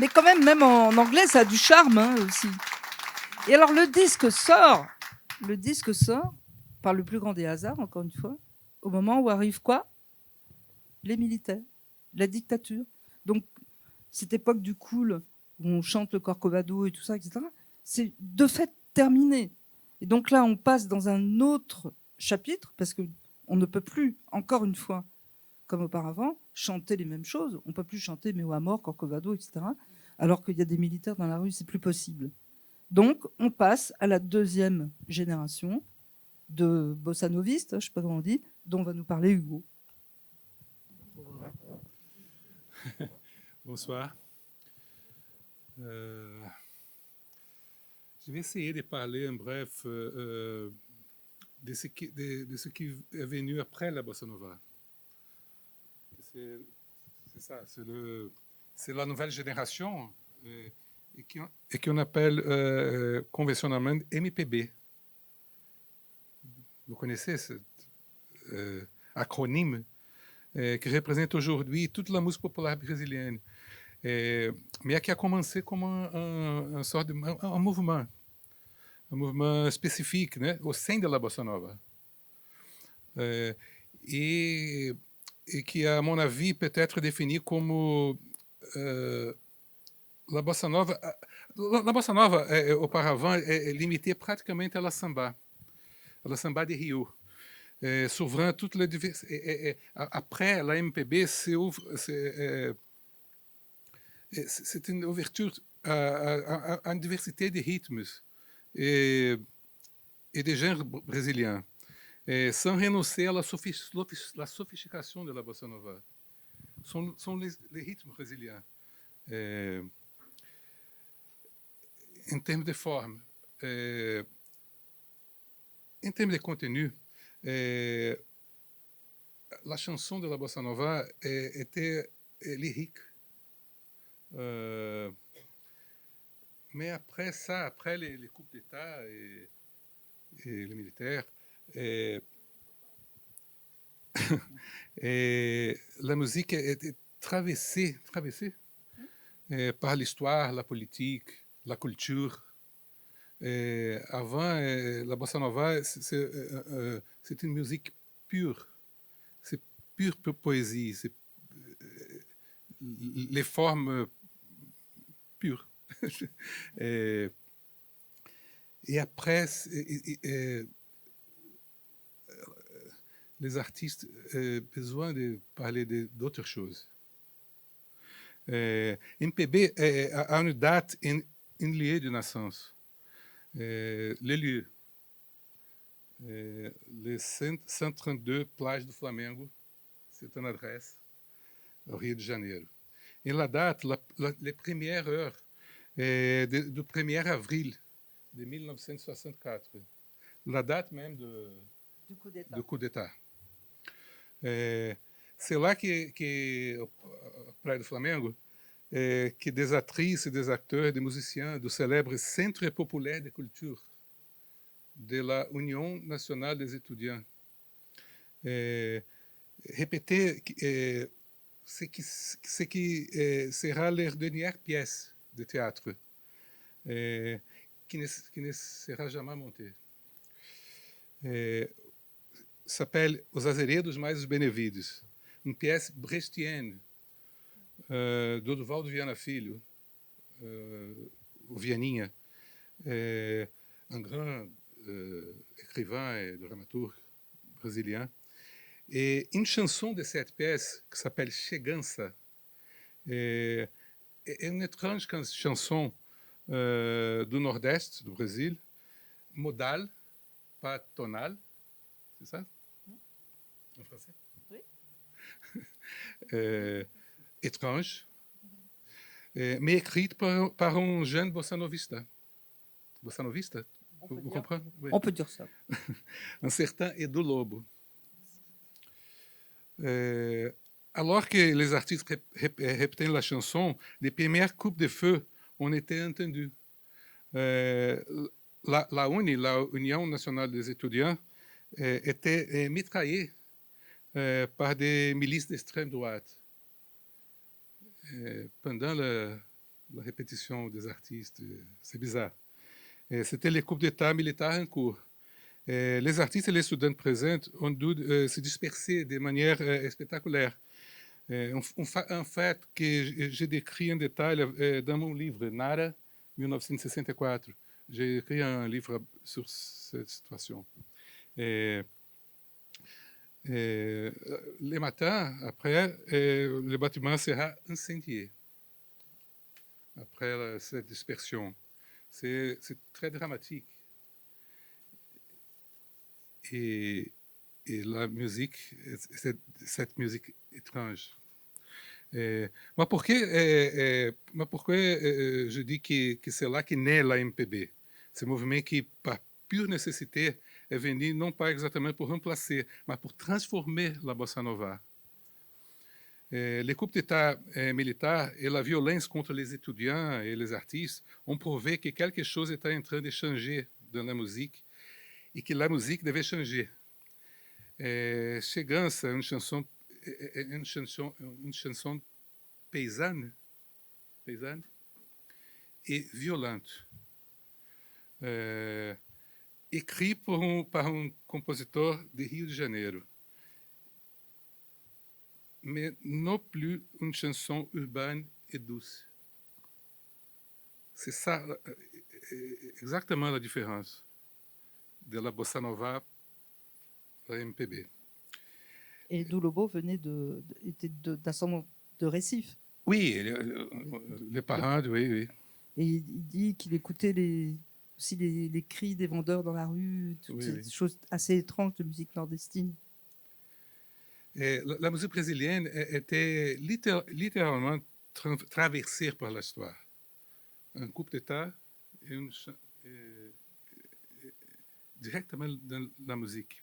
Mais quand même en anglais, ça a du charme, hein, aussi. Et alors le disque sort par le plus grand des hasards, encore une fois, au moment où arrive quoi? Les militaires, la dictature. Donc cette époque du cool, où on chante le Corcovado et tout ça, etc., c'est de fait terminé. Et donc là, on passe dans un autre chapitre, parce qu'on ne peut plus, encore une fois, comme auparavant, chanter les mêmes choses. On ne peut plus chanter Meu Amor, Corcovado, etc. Alors qu'il y a des militaires dans la rue, c'est plus possible. Donc, on passe à la deuxième génération de bossanovistes, je ne sais pas comment on dit, dont va nous parler Hugo. Bonsoir. Je vais essayer de parler en bref de ce qui est venu après la bossa nova. C'est ça, c'est la nouvelle génération et qu'on appelle conventionnellement MPB. Vous connaissez cet acronyme qui représente aujourd'hui toute la musique populaire brésilienne, mais qui a commencé comme un sorte de un mouvement spécifique, né, au sein de la bossa nova. Et qui, à mon avis, peut être défini comme la bossa nova. La bossa nova, auparavant, est limitée pratiquement à la samba de Rio. s'ouvrant toutes les après la MPB, c'est une ouverture à une diversité de rythmes et de genres brésiliens, sans renoncer à la sophistication de la bossa nova. Sont les rythmes brésiliens. Em termos de forma, em termos de contenu, la chanson de la bossa nova était lyrique. Mais après ça, après les coups d'État et les militaires, et la musique est traversée par l'histoire, la politique, la culture. Avant, la bossa nova, c'est une musique pure. C'est pure poésie. C'est les formes pures. Et après, les artistes ont besoin de parler d'autres choses. MPB a une date, un lieu de naissance. Le lieu. Le 132 Plage do Flamengo, c'est une adresse au Rio de Janeiro. Et la date, les premières heures du 1er avril de 1964, la date même du coup d'État. C'est là que Praia do Flamengo, que des actrices, des acteurs, des musiciens du célèbre Centre populaire de culture de la Union nationale des étudiants répétaient ce qui sera leur dernière pièce de théâtre, qui ne sera jamais montée. S'appelle Os Azeredos mais os Benevides, uma pièce brechtienne do Duvaldo Viana Filho, o Vianinha, un grand écrivain et dramaturge brésilien. Et une chanson de cette pièce qui s'appelle Chegança est une étrange chanson du nord-est du Brésil, modale, pas tonale, c'est ça? En français? Oui. Étrange, mais écrite par un jeune bossa novista. Bossa novista? Vous comprenez? Oui. On peut dire ça. Un certain Edu Lobo. Alors que les artistes répétaient la chanson, les premières coupes de feu ont été entendues. La Union nationale des étudiants, était mitraillée par des milices d'extrême droite pendant la répétition des artistes. C'est bizarre. C'était les coups d'État militaires en cours. Les artistes et les étudiants présents ont dû se disperser de manière spectaculaire. Un fait que j'ai décrit en détail dans mon livre, Nara, 1964. J'ai écrit un livre sur cette situation. Le matin, après, le bâtiment sera incendié. Après cette dispersion. C'est très dramatique. Et la musique, cette musique étrange. Mais pourquoi je dis que c'est là que naît la MPB? Ce mouvement qui, par pure nécessité, est venu non pas exactement pour remplacer, mais pour transformer la bossa nova. Les coups d'État militaires et la violence contre les étudiants et les artistes ont prouvé que quelque chose était en train de changer dans la musique et que la musique devait changer. Chegança, une chanson paysanne et violente, écrite par un compositeur de Rio de Janeiro, mais non plus une chanson urbaine et douce. C'est ça exactement la différence de la bossa nova la MPB. Et Edu Lobo était d'ascendance de Recife. Oui, les parents, oui, oui. Et il dit qu'il écoutait aussi les cris des vendeurs dans la rue, toutes Oui, ces oui. choses assez étranges de musique nordestine. Et la musique brésilienne était littéralement traversée par l'histoire. Un coup d'État et directement dans la musique.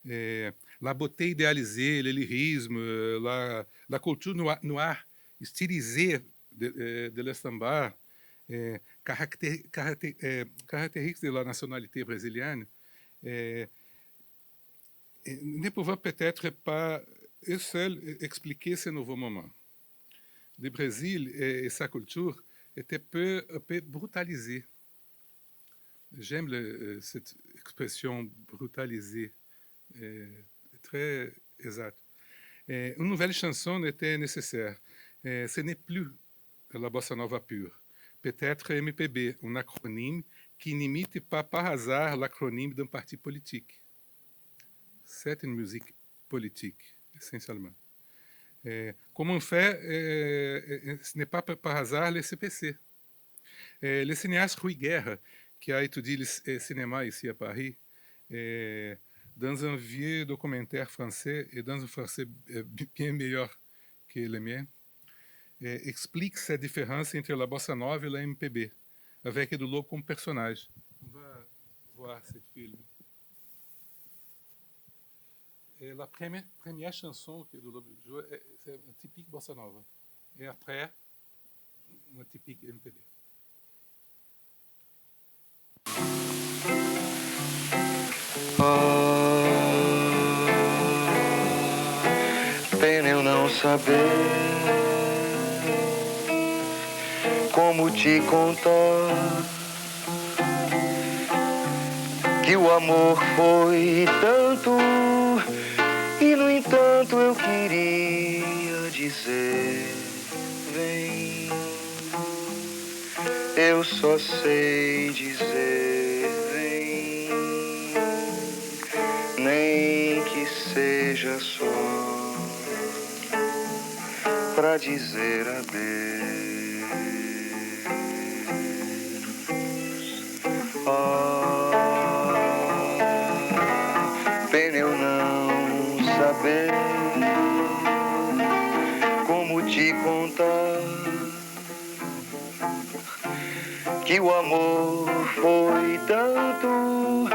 Et la beauté idéalisée, le lyrisme, la culture noire stylisée de l'estambar, caractéristique de la nationalité brésilienne, ne pouvait peut-être pas seul expliquer ce nouveau moment. Le Brésil et sa culture étaient un peu brutalisées. J'aime cette expression brutalisée, très exacte. Une nouvelle chanson était nécessaire. Ce n'est plus la bossa nova pure. Peut-être MPB, un acronyme qui n'imite pas par hasard l'acronyme d'un parti politique. C'est une musique politique, essentiellement. Comme on fait, ce n'est pas par hasard le CPC. Le cinéaste Rui Guerra, qui a étudié le cinéma ici à Paris, dans un vieux documentaire français et dans un français bien meilleur que le mien, explique cette différence entre la bossa nova et la MPB, avec Edu Lobo comme personnage. On va voir ce film. Et la première chanson que Edu Lobo joue, c'est une typique bossa nova. Et après, une typique MPB. Pena eu não saber como te contar que o amor foi tanto e no entanto eu queria dizer vem, eu só sei dizer vem, nem que seja só pra dizer adeus. Pena eu não saber como te contar que o amor foi tanto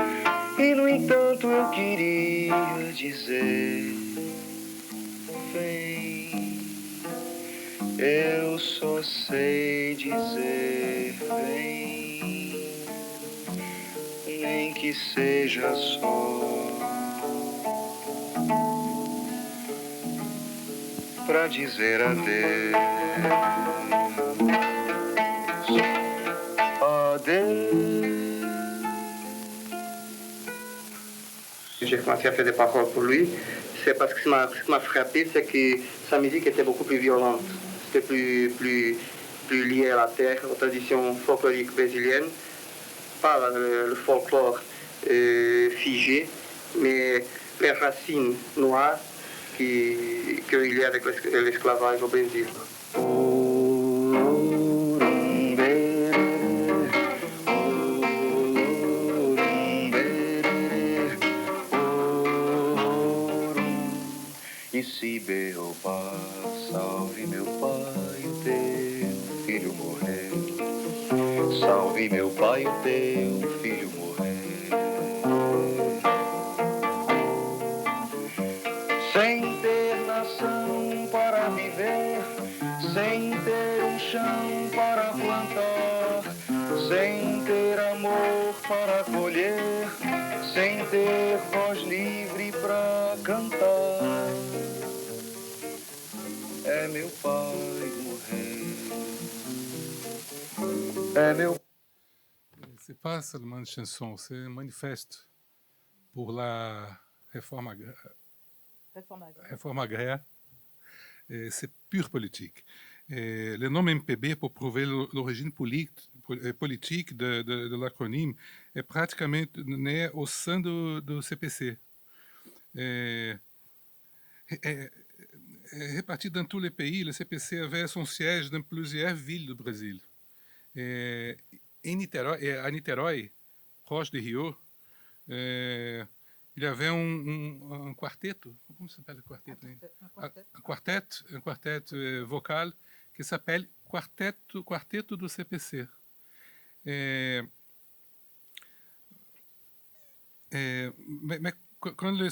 e no entanto eu queria dizer vem, eu só sei dizer vem, nem que seja só pra dizer adeus. J'ai commencé à faire des paroles pour lui, c'est parce que ce qui m'a frappé, c'est que sa musique était beaucoup plus violente. C'était plus lié à la terre, aux traditions folkloriques brésiliennes, pas le folklore figé, mais les racines noires qu'il y a avec l'esclavage au Brésil. E se Berrobá, salve meu pai, o teu filho morreu. Salve meu pai, o teu filho morreu. Sem ter nação para viver, sem ter chão para plantar, sem ter amor para colher, sem ter voz livre para cantar. É meu pai morrer. É meu. C'est pas seulement une chanson, c'est un manifeste pour la réforme agraire. C'est pure politique. Et le nom MPB, pour prouver l'origine politique de l'acronyme, est pratiquement né au sein du CPC. Répartis dans tous les pays, le CPC avait son siège dans plusieurs villes du Brésil. À Niterói, proche de Rio, il y avait un quarteto, comment ça s'appelle le quarteto? Un quartet vocal qui s'appelle Quarteto do CPC. Mais quand le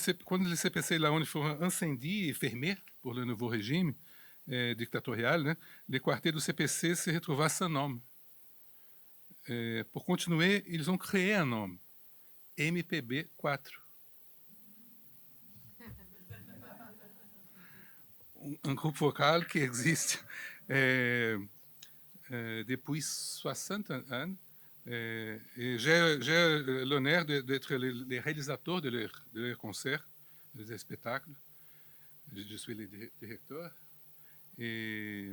CPC là, on foi incendié et fermé pour le nouveau régime dictatorial, né, les quartetos do CPC se retrouvaient sans nom. Pour continuer, ils ont créé un nom, MPB 4. Un groupe vocal qui existe depuis 60 ans. Et j'ai l'honneur d'être le réalisateur de leurs concerts, de leurs spectacles. Je suis le directeur. Et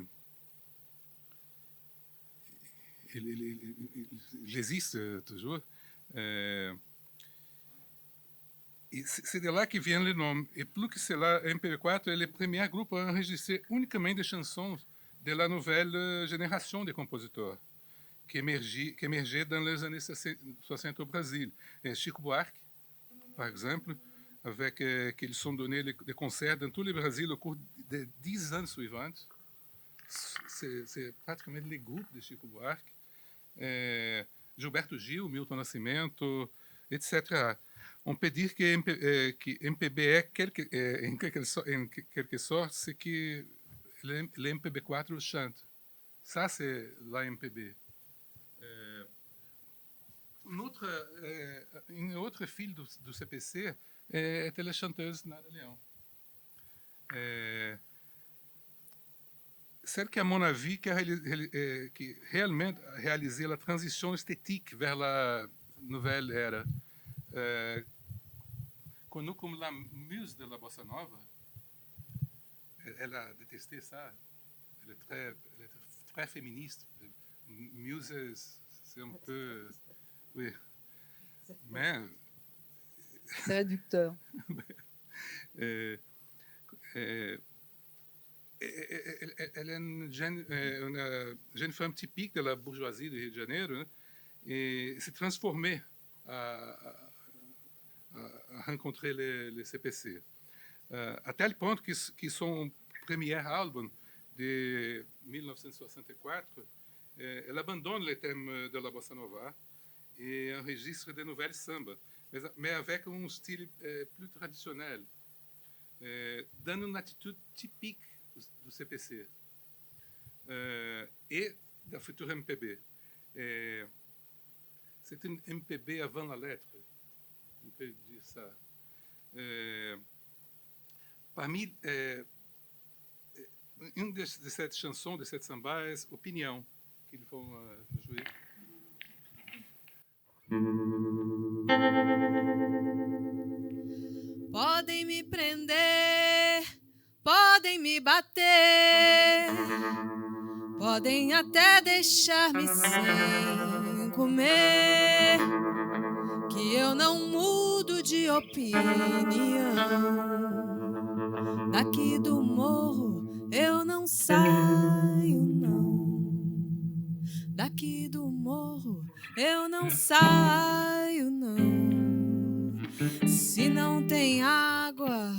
il existe toujours. Et c'est de là que vient le nom. Et plus que cela, MPB4 est le premier groupe à enregistrer uniquement des chansons de la nouvelle génération de compositeurs qui émergeait dans les années 60 au Brésil. Chico Buarque, par exemple, avec qui ils sont donnés des concerts dans tout le Brésil au cours des 10 ans suivants. C'est pratiquement les groupes de Chico Buarque. Gilberto Gil, Milton Nascimento, etc. On peut dire que MPB est, en quelque sorte, ce que le MPB4 chante. Ça, c'est la MPB. Une autre fille du CPC était la chanteuse Nara Leão. Celle qui, à mon avis, qui réellement a réalisé la transition esthétique vers la nouvelle ère. Connue comme la muse de la bossa nova, elle a détesté ça. Elle est très féministe. Muse, c'est un peu... Oui. Mais... C'est réducteur. Elle est une jeune femme typique de la bourgeoisie de Rio de Janeiro, hein, et s'est transformée à rencontrer les CPC. À tel point que son premier album de 1964, elle abandonne le thème de la bossa nova et enregistre de nouvelles samba, mais avec un style plus traditionnel, dando une attitude typique du CPC et de la future MPB. C'est une MPB avant la lettre, on peut dire ça. Parmi une de cette chanson, de cette samba, é Opinião, qu'ils vont jouer. Podem me prender, podem me bater, podem até deixar-me sem comer, que eu não mudo de opinião. Daqui do morro eu não saio, não. Daqui do morro eu não saio, não. Se não tem água,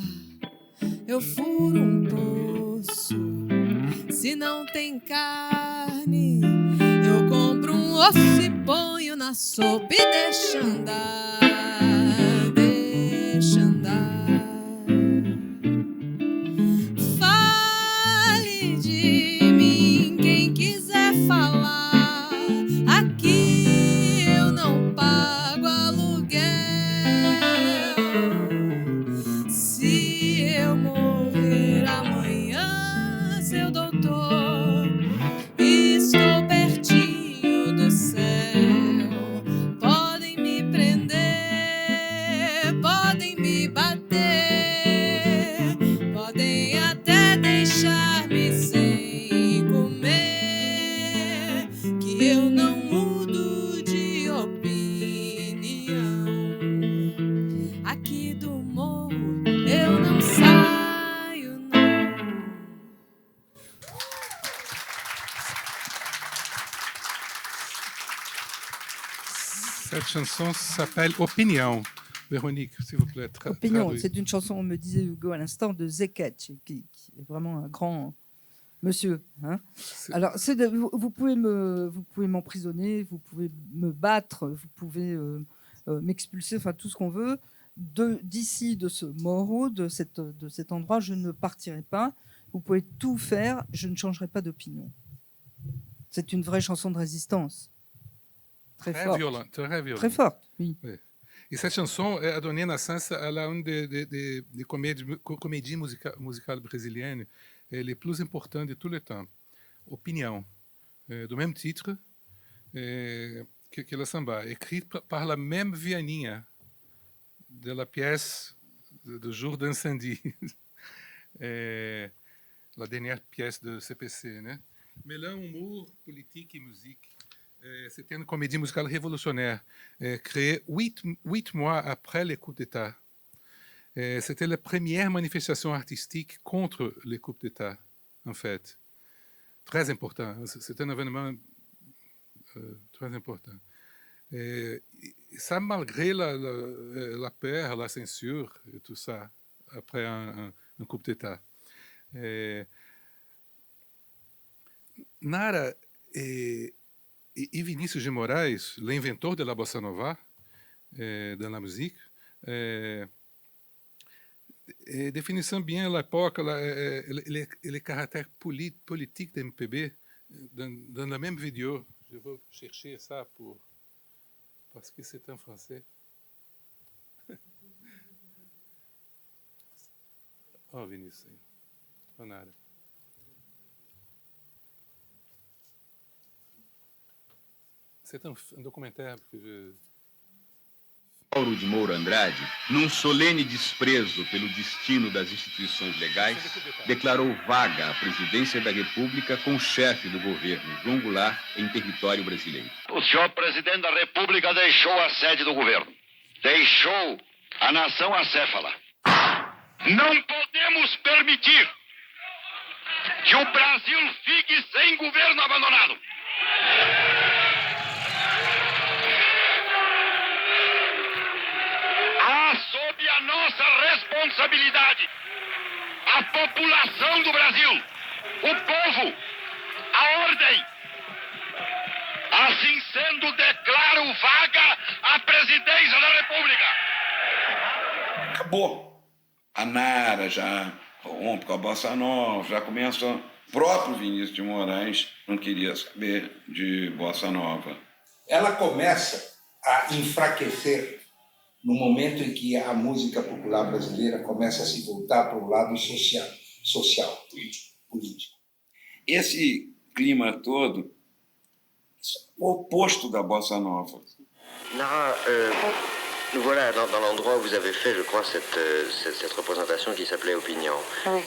eu furo um poço. Se não tem carne, eu compro um osso e ponho na sopa e deixo andar, deixa andar. Fale de mim quem quiser falar, aqui eu não pago aluguel. Se eu morrer amanhã, seu doutor, estou pertinho do céu. Podem me prender, podem me bater, podem até deixar-me sem comer, que eu não mudo de opinião. Aqui do morro chanson s'appelle Opinião. Véronique, s'il vous plaît. Opinion, c'est une chanson, on me disait Hugo à l'instant, de Zeketch, qui est vraiment un grand monsieur. Hein. Alors, vous pouvez m'emprisonner, vous pouvez me battre, vous pouvez m'expulser, enfin tout ce qu'on veut. D'ici, de ce Morro, de cet endroit, je ne partirai pas. Vous pouvez tout faire, je ne changerai pas d'opinion. C'est une vraie chanson de résistance. Très forte. Violente, très violente. Très forte, oui. E cette chanson a donné naissance à l'une des comédies musicales brésiliennes les plus importantes de tout le temps. Opinião, do même titre que la samba, écrite par la même Vianinha de la pièce de Jour d'incendie, la dernière pièce de CPC, né? Mêlant humour, politique et musique. C'était une comédie musicale révolutionnaire, créée 8 mois après le coup d'État. C'était la première manifestation artistique contre les coups d'État, en fait. Très important. C'est un événement très important. Et ça, malgré la peur, la censure et tout ça, après un coup d'État. Nara e Vinícius de Moraes, l'inventeur de la bossa nova, dans la musique, définissant bien l'époque, le caractère politique de MPB dans la même vidéo. Je vais chercher ça parce que c'est en français. Oh, Vinícius, não nada. C'est un documentaire que je... Mauro de Moura Andrade, num solene desprezo pelo destino das instituições legais, declarou vaga a presidência da República com o chefe do governo, João Goulart, em território brasileiro. O senhor presidente da República deixou a sede do governo. Deixou a nação acéfala. Não podemos permitir que o Brasil fique sem governo abandonado. Sob a nossa responsabilidade, a população do Brasil, o povo, a ordem. Assim sendo, declaro vaga a presidência da República. Acabou. A Nara já rompe com a Bossa Nova, já começa... O próprio Vinícius de Moraes não queria saber de Bossa Nova. Ela começa a enfraquecer no momento em que a música popular brasileira começa a se voltar para o lado social, político. Esse clima todo, o oposto da Bossa Nova. Nara, nous voilà dans l'endroit où vous avez fait, je crois, cette représentation qui s'appelait Opinião. Oui.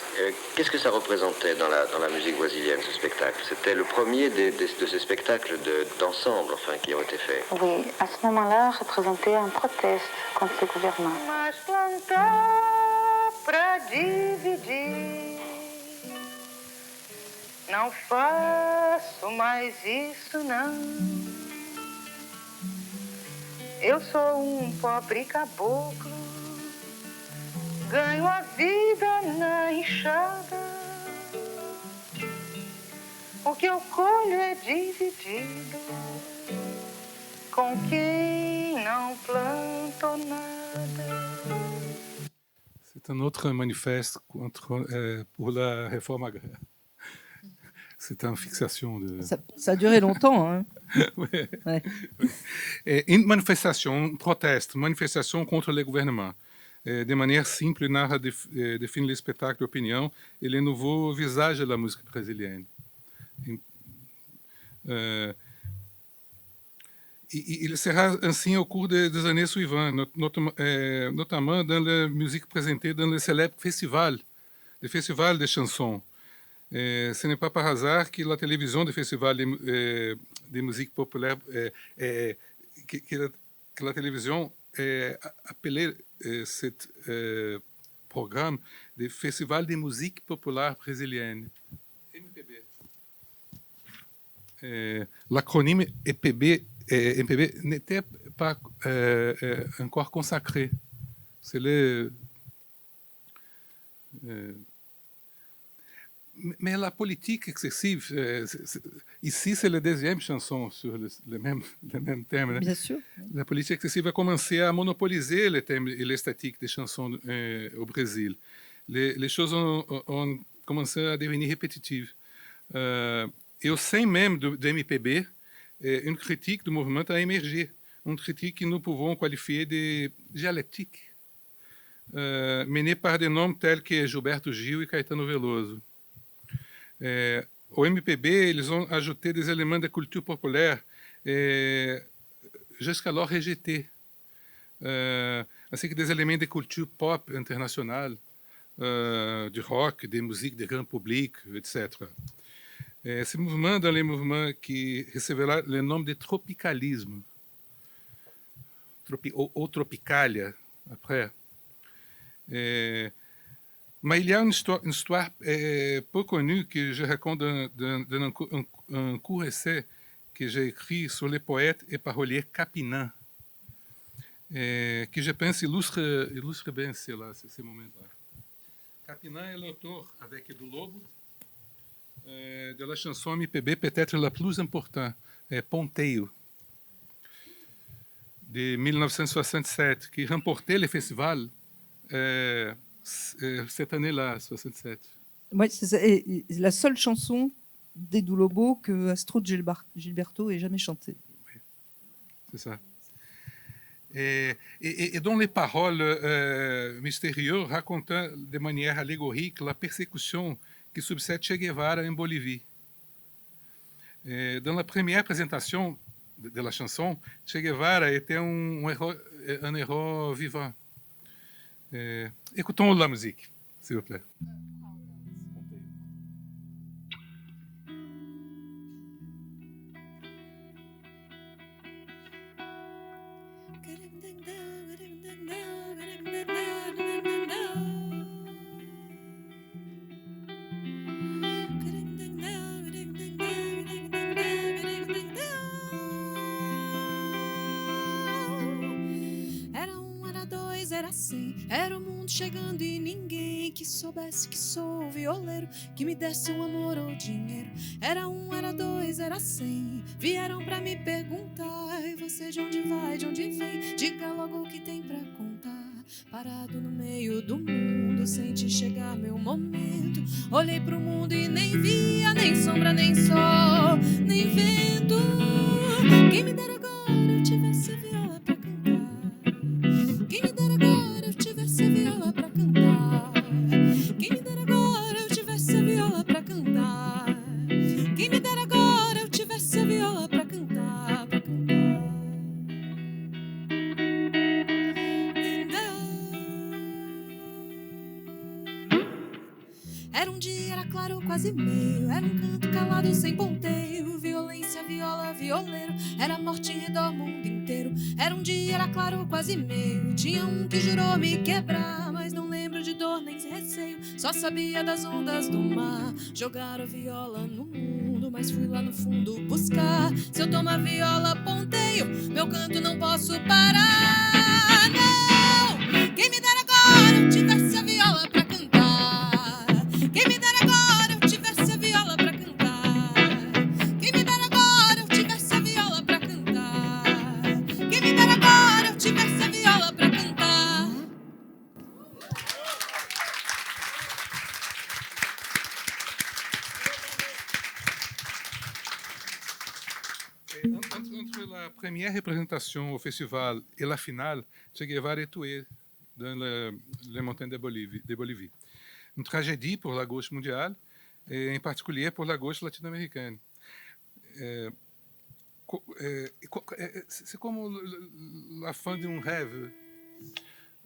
Qu'est-ce que ça représentait dans la musique brésilienne, ce spectacle? C'était le premier de ces spectacles d'ensemble, enfin, qui ont été faits. Oui, à ce moment-là, représentait un proteste contre le gouvernement. Mas plantar pra dividir, não faço mais isso não. Eu sou pobre caboclo, ganho a vida na enxada. O que eu colho é dividido com quem não plantou nada. C'est un autre manifeste pour la réforme agraire. C'est une fixation de... Ça a duré longtemps. Hein. Ouais. Ouais. Une manifestation, un proteste, manifestation contre le gouvernement. De manière simple, Nara définit le spectacle d'opinion et le nouveau visage de la musique brésilienne. Il sera ainsi au cours des années suivantes, notamment dans la musique présentée dans le célèbre festival de chansons. Ce n'est pas par hasard que la télévision du festival de musique populaire, que la télévision appelait ce programme de Festival de musique populaire brésilienne. MPB. L'acronyme MPB n'était pas encore consacré. C'est mais la politique excessive, ici c'est la deuxième chanson sur le même thème. Bien sûr. La politique excessive a commencé à monopoliser les thèmes et l'esthétique des chansons au Brésil. Les choses ont commencé à devenir répétitives. Et au sein même de MPB, une critique du mouvement a émergé, une critique que nous pouvons qualifier de dialectique, menée par des noms tels que Gilberto Gil e Caetano Veloso. Au MPB, eles ont ajouté des éléments de culture populaire jusqu'alors rejetés, ainsi que des éléments de culture pop internationale, du rock, des musiques de grand public, etc. Ce mouvement, dans les mouvements qui recevera le nom de tropicalisme, ou tropicalia, après. Mais il y a une histoire peu connue que je raconte dans un court essai que j'ai écrit sur les poètes et paroliers Capinã, que je pense illustre bien ce moment-là. Capinã est l'auteur, avec Edu Lobo, de la chanson MPB peut-être la plus importante, Ponteio, de 1967, qui remportait le festival cette année-là, 67. Ouais, c'est ça. Et la seule chanson d'Edu Lobo que Astrud Gilberto ait jamais chantée. Oui, c'est ça. Et dont les paroles mystérieuses racontant de manière allégorique la persécution qui succède Che Guevara en Bolivie. Dans la première présentation de la chanson, Che Guevara était un héros vivant. Écoutons la musique, s'il vous plaît. Era assim, era o mundo chegando e ninguém que soubesse que sou violeiro, que me desse um amor ou dinheiro. Era um, era dois, era 100. Vieram pra me perguntar: e você de onde vai, de onde vem? Diga logo o que tem pra contar. Parado no meio do mundo, senti chegar meu momento. Olhei pro mundo e nem via, nem sombra, nem sol, nem vento. Quem me dera agora eu tivesse viola pra cantar. Quem me dera agora eu tivesse viola pra cantar. Quem me dera agora eu tivesse viola pra cantar. Quem me dera agora eu tivesse viola pra cantar, pra cantar. Era um dia, era claro, quase meio. Era um canto calado sem ponteio. Violência, viola, violeiro. Era morte em redor o mundo inteiro. Era um dia, era claro, quase meio. Tinha um que jurou me quebrar, mas não lembro de dor nem receio. Só sabia das ondas do mar. Jogaram viola no mundo, mas fui lá no fundo buscar. Se eu tomar viola, ponteio, meu canto não posso parar. Não! Quem me dera agora eu tivesse a viola pra cantar. Quem me dera agora eu tivesse a viola pra cantar. Quem me dera agora eu tivesse a viola pra cantar. Quem me dera agora eu tivesse a viola pra cantar. Entre la première représentation au festival et la finale, Che Guevara est tué dans les montagnes de Bolivie. Une tragédie pour la gauche mondiale, et en particulier pour la gauche latino-américaine. C'est comme la fin d'un rêve.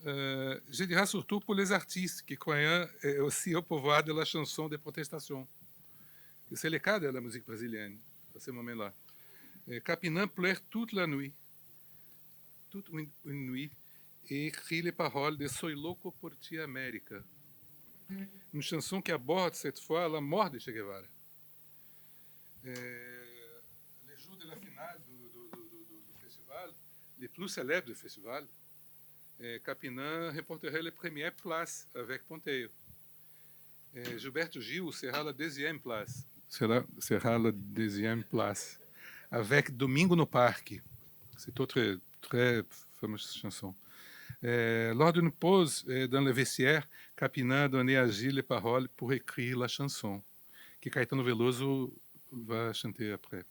Je dirais surtout pour les artistes qui croyaient aussi au pouvoir de la chanson de protestation. C'est le cas de la musique brésilienne, à ce moment-là. Capinã pleure toute la nuit, toute une nuit, et écrit les paroles de Soy louco por ti, América. Une chanson qui aborde cette fois la mort de Che Guevara. Le jour de la finale du festival, les plus célèbres du festival, Capinã remporterait la première place avec Ponteio. Gilberto Gil sera la deuxième place. Sera la deuxième place avec Domingo no Parque. C'est autre très fameuse chanson. Lors d'une pause dans le vestiaire, Capinã donnait à Gil les paroles pour écrire la chanson, que Caetano Veloso va chanter après.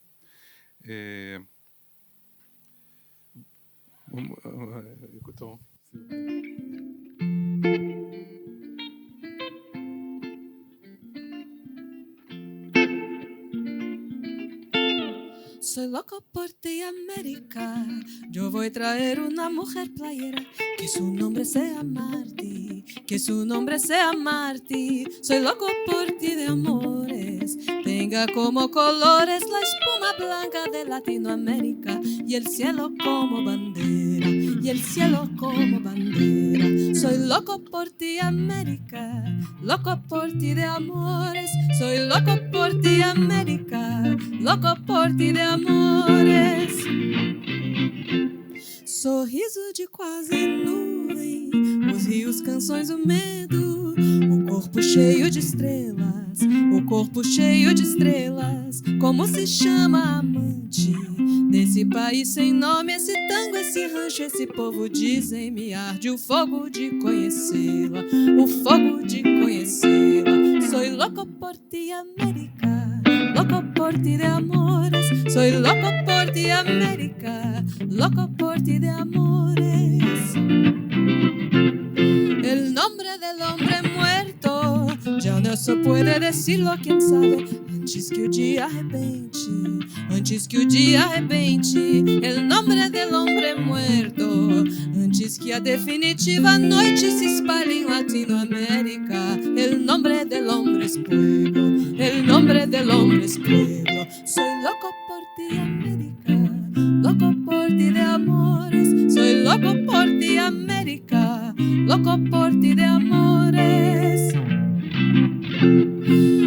Écoutons. Soy loco por ti, América. Yo voy a traer una mujer playera, que su nombre sea Marty, que su nombre sea Marty. Soy loco por ti de amores, tenga como colores la espuma blanca de Latinoamérica y el cielo como bandera, y el cielo como bandera. Soy loco por ti, América, loco por ti de amores. Soy loco por ti, América, loco por ti de amores. Sorriso de quase nuvem, os rios, canções, o medo, o corpo cheio de estrelas, o corpo cheio de estrelas. Como se chama a amante desse país sem nome? Esse tango, esse rancho, esse povo, dizem, me arde o fogo de conhecê-la, o fogo de conhecê-la. Soy loco por ti, América, loco por ti de amores. Soy loco por ti, América, loco por ti de amores. El nombre del hombre muerto ya no se puede decirlo, quién sabe, antes que o dia arrebente, antes que o dia arrebente. El nombre del hombre muerto, antes que a definitiva noite se espalhe en Latinoamérica. El nombre del hombre es pueblo, el nombre del hombre es pueblo. Soy loco por ti, América, loco por ti de amores. Soy loco por ti, América, loco por ti de amores.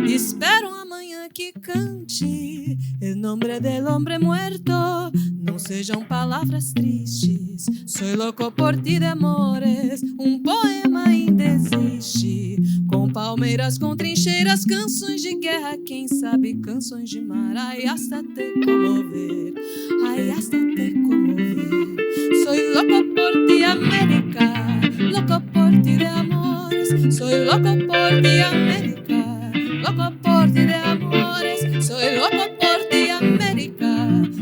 Espero amanhã que cante el nombre del hombre muerto, não sejam palavras tristes. Soy loco por ti de amores, poema ainda existe, com palmeiras, com trincheiras, canções de guerra, quem sabe canções de mar. Ai, hasta te comover, ai, hasta te comover. Soy loco por ti, América, loco por ti de amores. Soy loco por ti, América, loco por ti de amores. Soy loco por ti, América,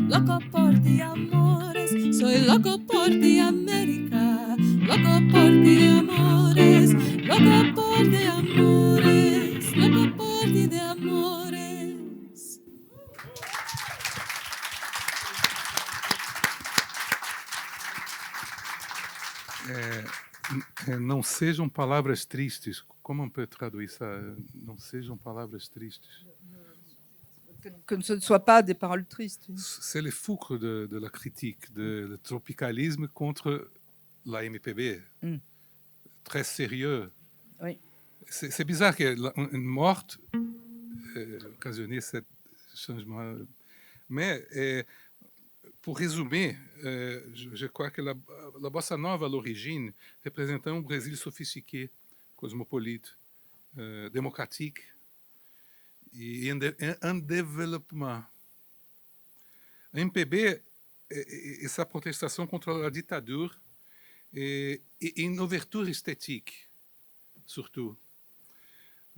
loco por ti, amores. Soy loco por ti, América, loco por ti de amores, loco por ti de amores, loco por ti de amores. Não sejam palavras tristes. Como on peut traduire ça? Não sejam palavras tristes. Que ce ne soit pas des paroles tristes. C'est le fulcre de la critique, le tropicalisme contre la MPB. Très sérieux. Oui. C'est bizarre qu'une morte occasionné ce changement. Mais pour résumer, je crois que la bossa nova à l'origine représentait un Brésil sophistiqué, cosmopolite, démocratique et en développement. A MPB et sa protestation contre la dictature et une ouverture esthétique, surtout,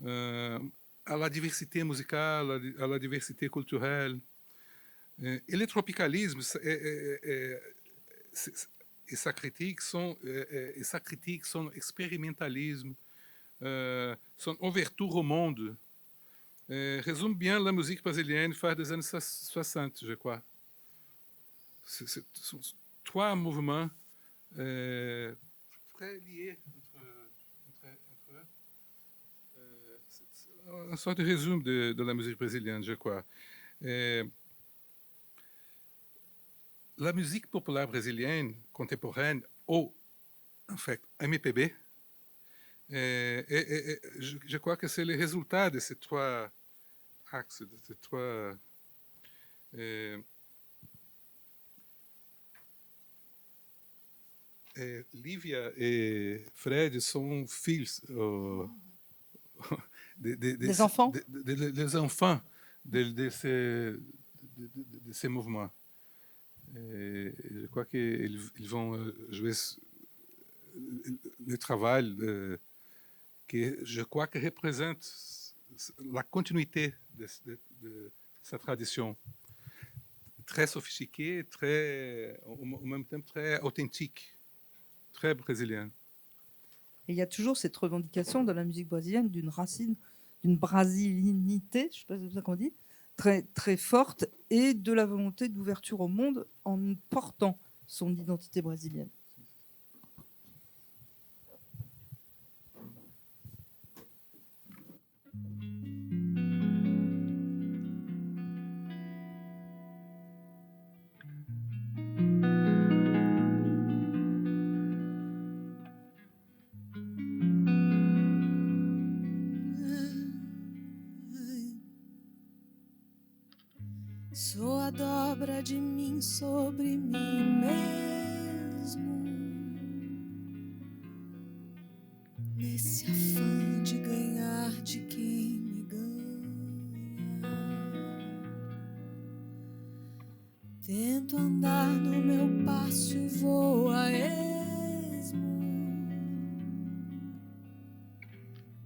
à la diversité musicale, à la diversité culturelle. Et le tropicalisme et sa critique sont expérimentalisme, son ouverture au monde. Résume bien la musique brésilienne fin des années 60, je crois. Ce sont trois mouvements très liés entre eux. C'est une sorte de résumé de la musique brésilienne, je crois. La musique populaire brésilienne contemporaine, ou en fait MPB, je crois que c'est le résultat de ces trois axes, de ces trois Lívia e Fred são filhos des enfants des enfants de ces mouvements. Et je crois qu'ils vont jouer le travail que je crois que représente la continuité de cette tradition très sophistiquée, en même temps très authentique, très brésilienne. Et il y a toujours cette revendication dans la musique brésilienne d'une racine, d'une brasilinité, je ne sais pas si c'est ça qu'on dit, très, très forte, et de la volonté d'ouverture au monde en portant son identité brésilienne. Sou a dobra de mim sobre mim mesmo, nesse afã de ganhar de quem me ganha. Tento andar no meu passo e vou a esmo.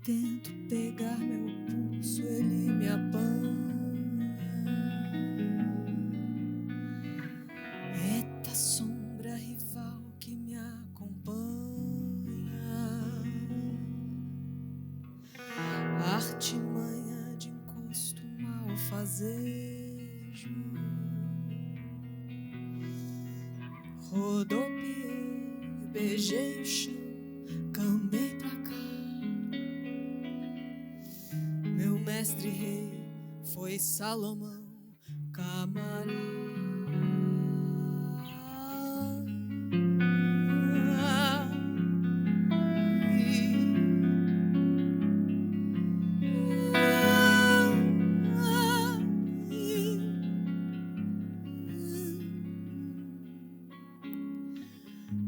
Tento pegar meu pulso, ele me apanha. Artimanha de encosto, malfazejo. Rodopiei, beijei o chão, cambei pra cá. Meu mestre rei foi Salomão, camarada.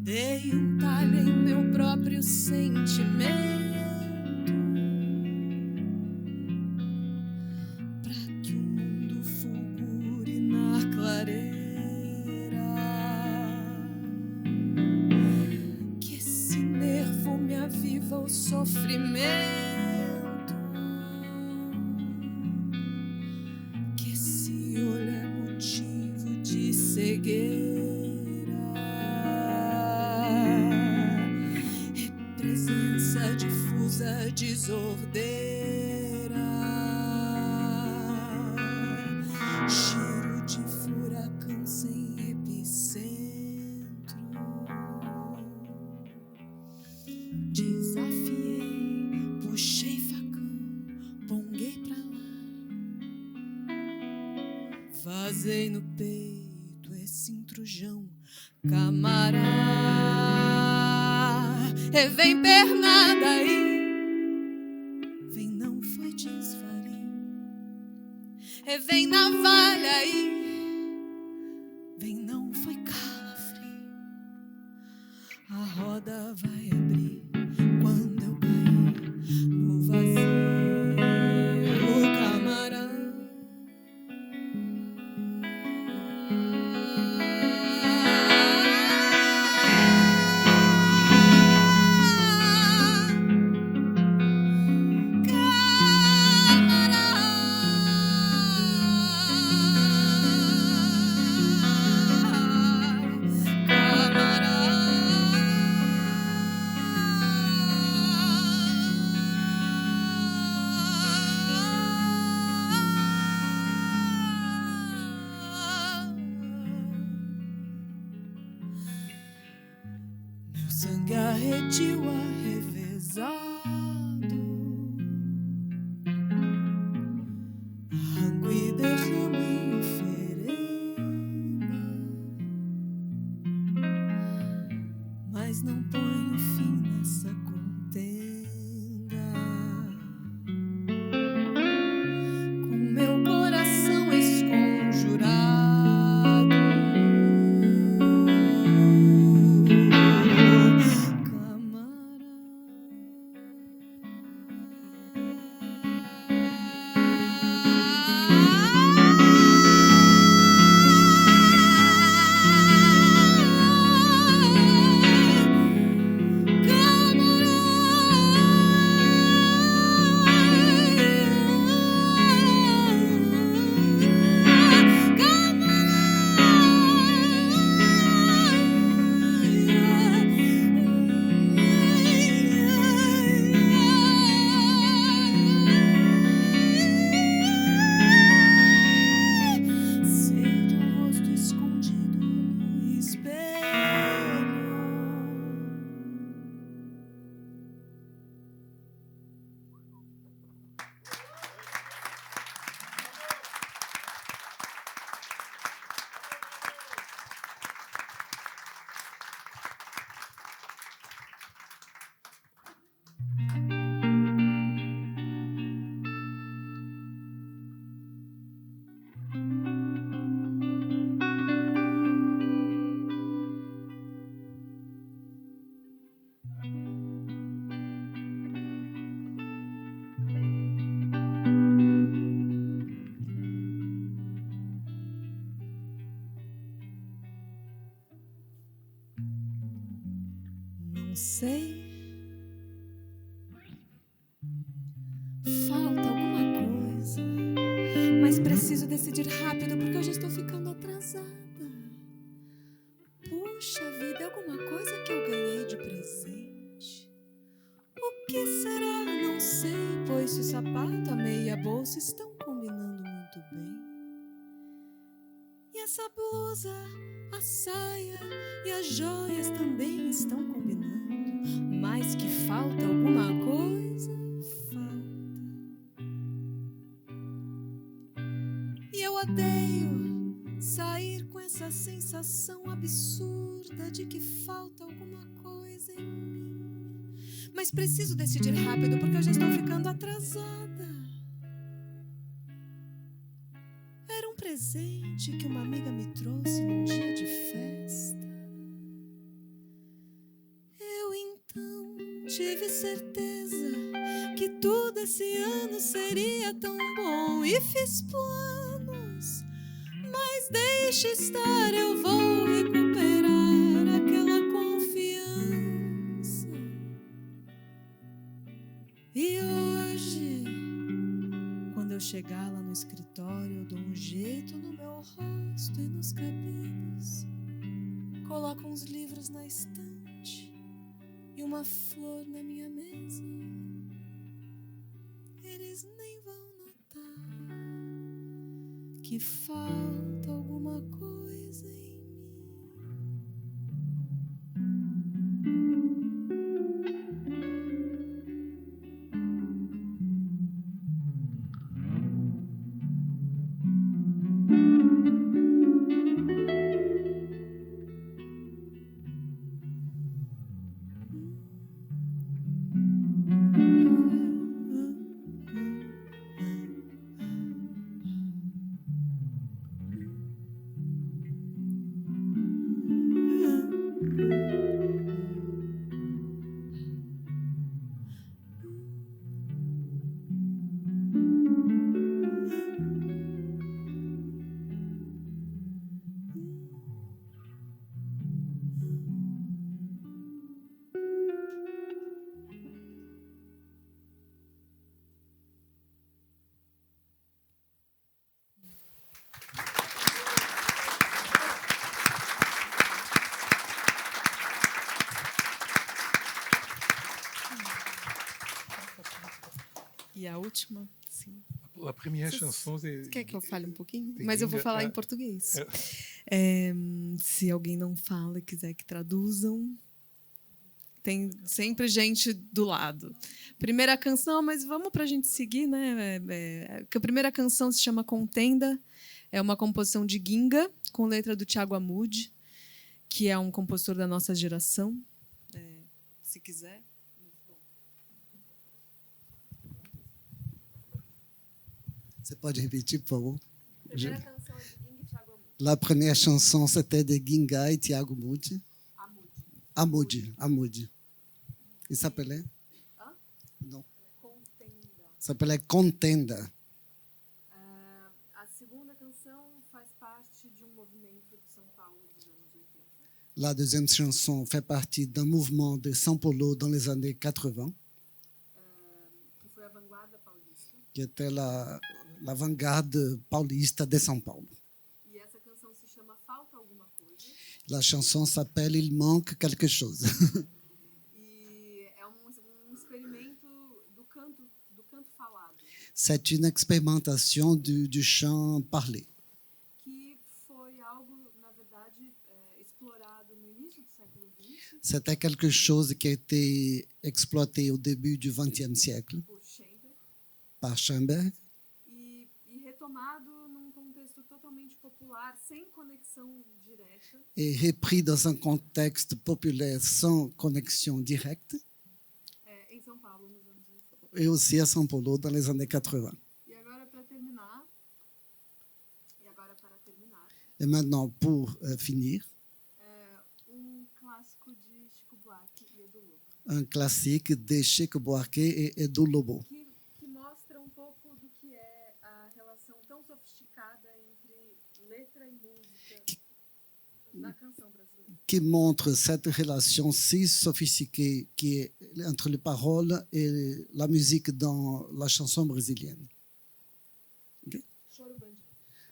Dei talho em meu próprio sentimento pra que o mundo fulgure na clareira, que esse nervo me aviva o sofrimento, que esse olho é motivo de cegueira. Presença difusa, desordeira, giro de furacão sem epicentro. Desafiei, puxei facão, ponguei pra lá. Vazei no peito esse intrujão, camarada. E vem pernada aí, vem não foi desvario. E vem navalha aí, vem não foi calafrio. A roda vai abrir quando eu cair no vazio, camarada. Meu sangue arredio arrevezado, arranco e derramo em oferenda, mas não ponho fim nessa contenda. Com meu coração esconjurado, sei. Falta alguma coisa. Mas preciso decidir rápido porque eu já estou ficando atrasada. Puxa vida, é alguma coisa que eu ganhei de presente. O que será? Não sei, pois se o sapato, a meia e a bolsa estão combinando muito bem. E essa blusa, a saia e as joias também estão combinando. Mas que falta alguma coisa, falta. E eu odeio sair com essa sensação absurda de que falta alguma coisa em mim. Mas preciso decidir rápido porque eu já estou ficando atrasada. Era um presente que uma amiga me trouxe num dia de festa. Eu então tive certeza que tudo esse ano seria tão bom e fiz planos. Mas deixe estar, eu vou recuperar aquela confiança. E hoje, quando eu chegar lá no escritório, eu dou um jeito no meu rosto e nos cabelos. Coloco uns livros na estante e uma flor na minha mesa. Eles nem vão notar que falta alguma coisa em mim. E a última, sim. A primeira chanson... Quer que eu fale um pouquinho? Mas eu vou falar em português. Se alguém não fala e quiser que traduzam, tem sempre gente do lado. Primeira canção, mas vamos para a gente seguir, né? A primeira canção se chama Contenda. É uma composição de Ginga, com letra do Thiago Amude, que é um compositor da nossa geração. Se quiser... Você pode repetir, por favor? Primeira canção é de Ginga e Thiago Amude. La première chanson, c'était de Ginga et Thiago Amude. Amude. Il s'appelait? Non. Contenda. S'appelait Contenda. A segunda canção faz parte de um movimento de São Paulo dos anos 80. La deuxième chanson fait partie d'un mouvement de São Paulo dans les années 80. Que foi a vanguarda paulista. Qui était l'avant-garde paulista de São Paulo. E essa canção se chama Falta Alguma Coisa. La chanson s'appelle Il manque quelque chose. E é um experimento do canto falado. C'est une expérimentation du chant parlé. Que foi algo, na verdade, explorado no início do século XX. C'était quelque chose qui a été exploité au début du XXe siècle par Schoenberg. E retomado num contexto totalmente popular, sem conexão direta. Et repris dans un contexte populaire sans connexion directe. Em São Paulo, nos anos 80. Et aussi à São Paulo dans les années 80. E agora, para terminar. Et maintenant, pour finir, Clássico de Chico Buarque e Edu Lobo. Un classique de Chico Buarque et Edu Lobo. Que mostra um pouco do que é a relação tão sofisticada entre letra e música na canção brasileira. qui montre cette relation si sophistiquée qui est entre les paroles et la musique dans la chanson brésilienne. Okay?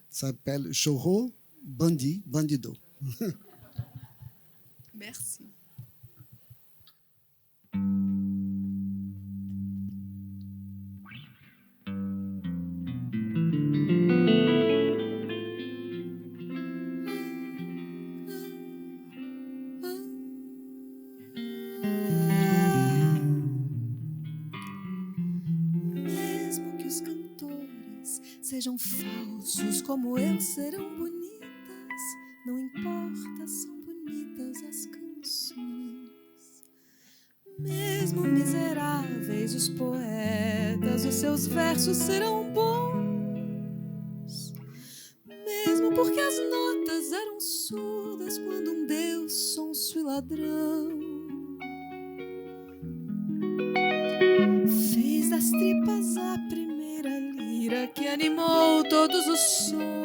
Ça s'appelle Choro, Bandi, Bandido. Merci. Mesmo que os cantores sejam falsos como eu, serão bonitas, não importa, são bonitas as canções. Mesmo miseráveis os poetas, os seus versos serão bons. Mesmo porque as notas eram surdas quando um Deus sonso e ladrão fez das tripas a primeira lira que animou todos os sons.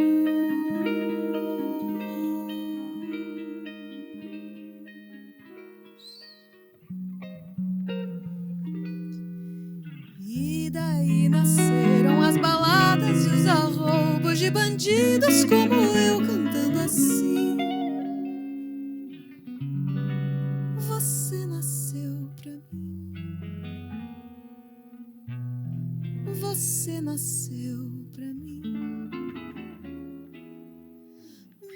E daí nasceram as baladas e os arroubos de bandidos como eu cantando assim. Você nasceu pra mim. Você nasceu pra mim.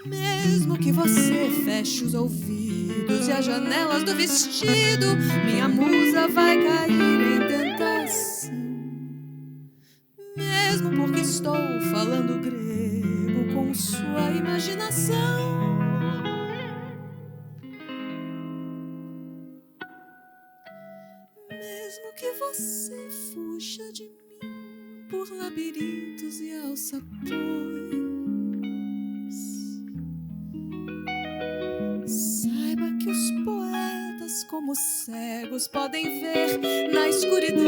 Mesmo que você feche os ouvidos e as janelas do vestido, minha musa vai cair em tentação. Mesmo porque estou falando grego com sua imaginação. Mesmo que você fuja de mim por labirintos e alçapões, saiba que os poetas, como cegos, podem ver na escuridão.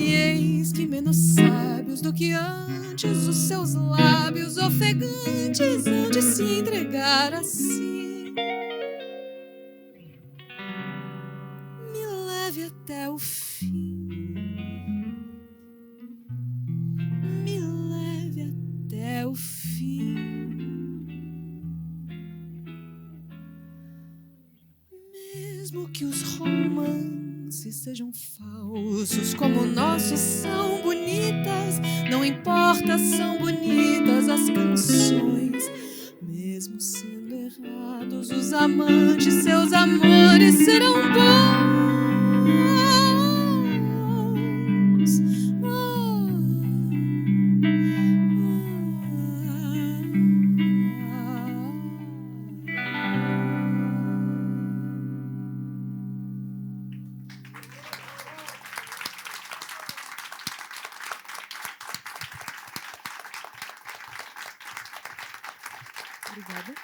E eis que menos sábios do que antes, os seus lábios ofegantes hão de se entregar assim. Me leve até o fim. Me leve até o fim. Mesmo que os romances sejam falsos como nossos são bonitas, não importa, são bonitas as canções. Mesmo sendo errados os amantes, seus amores serão bons. Obrigada.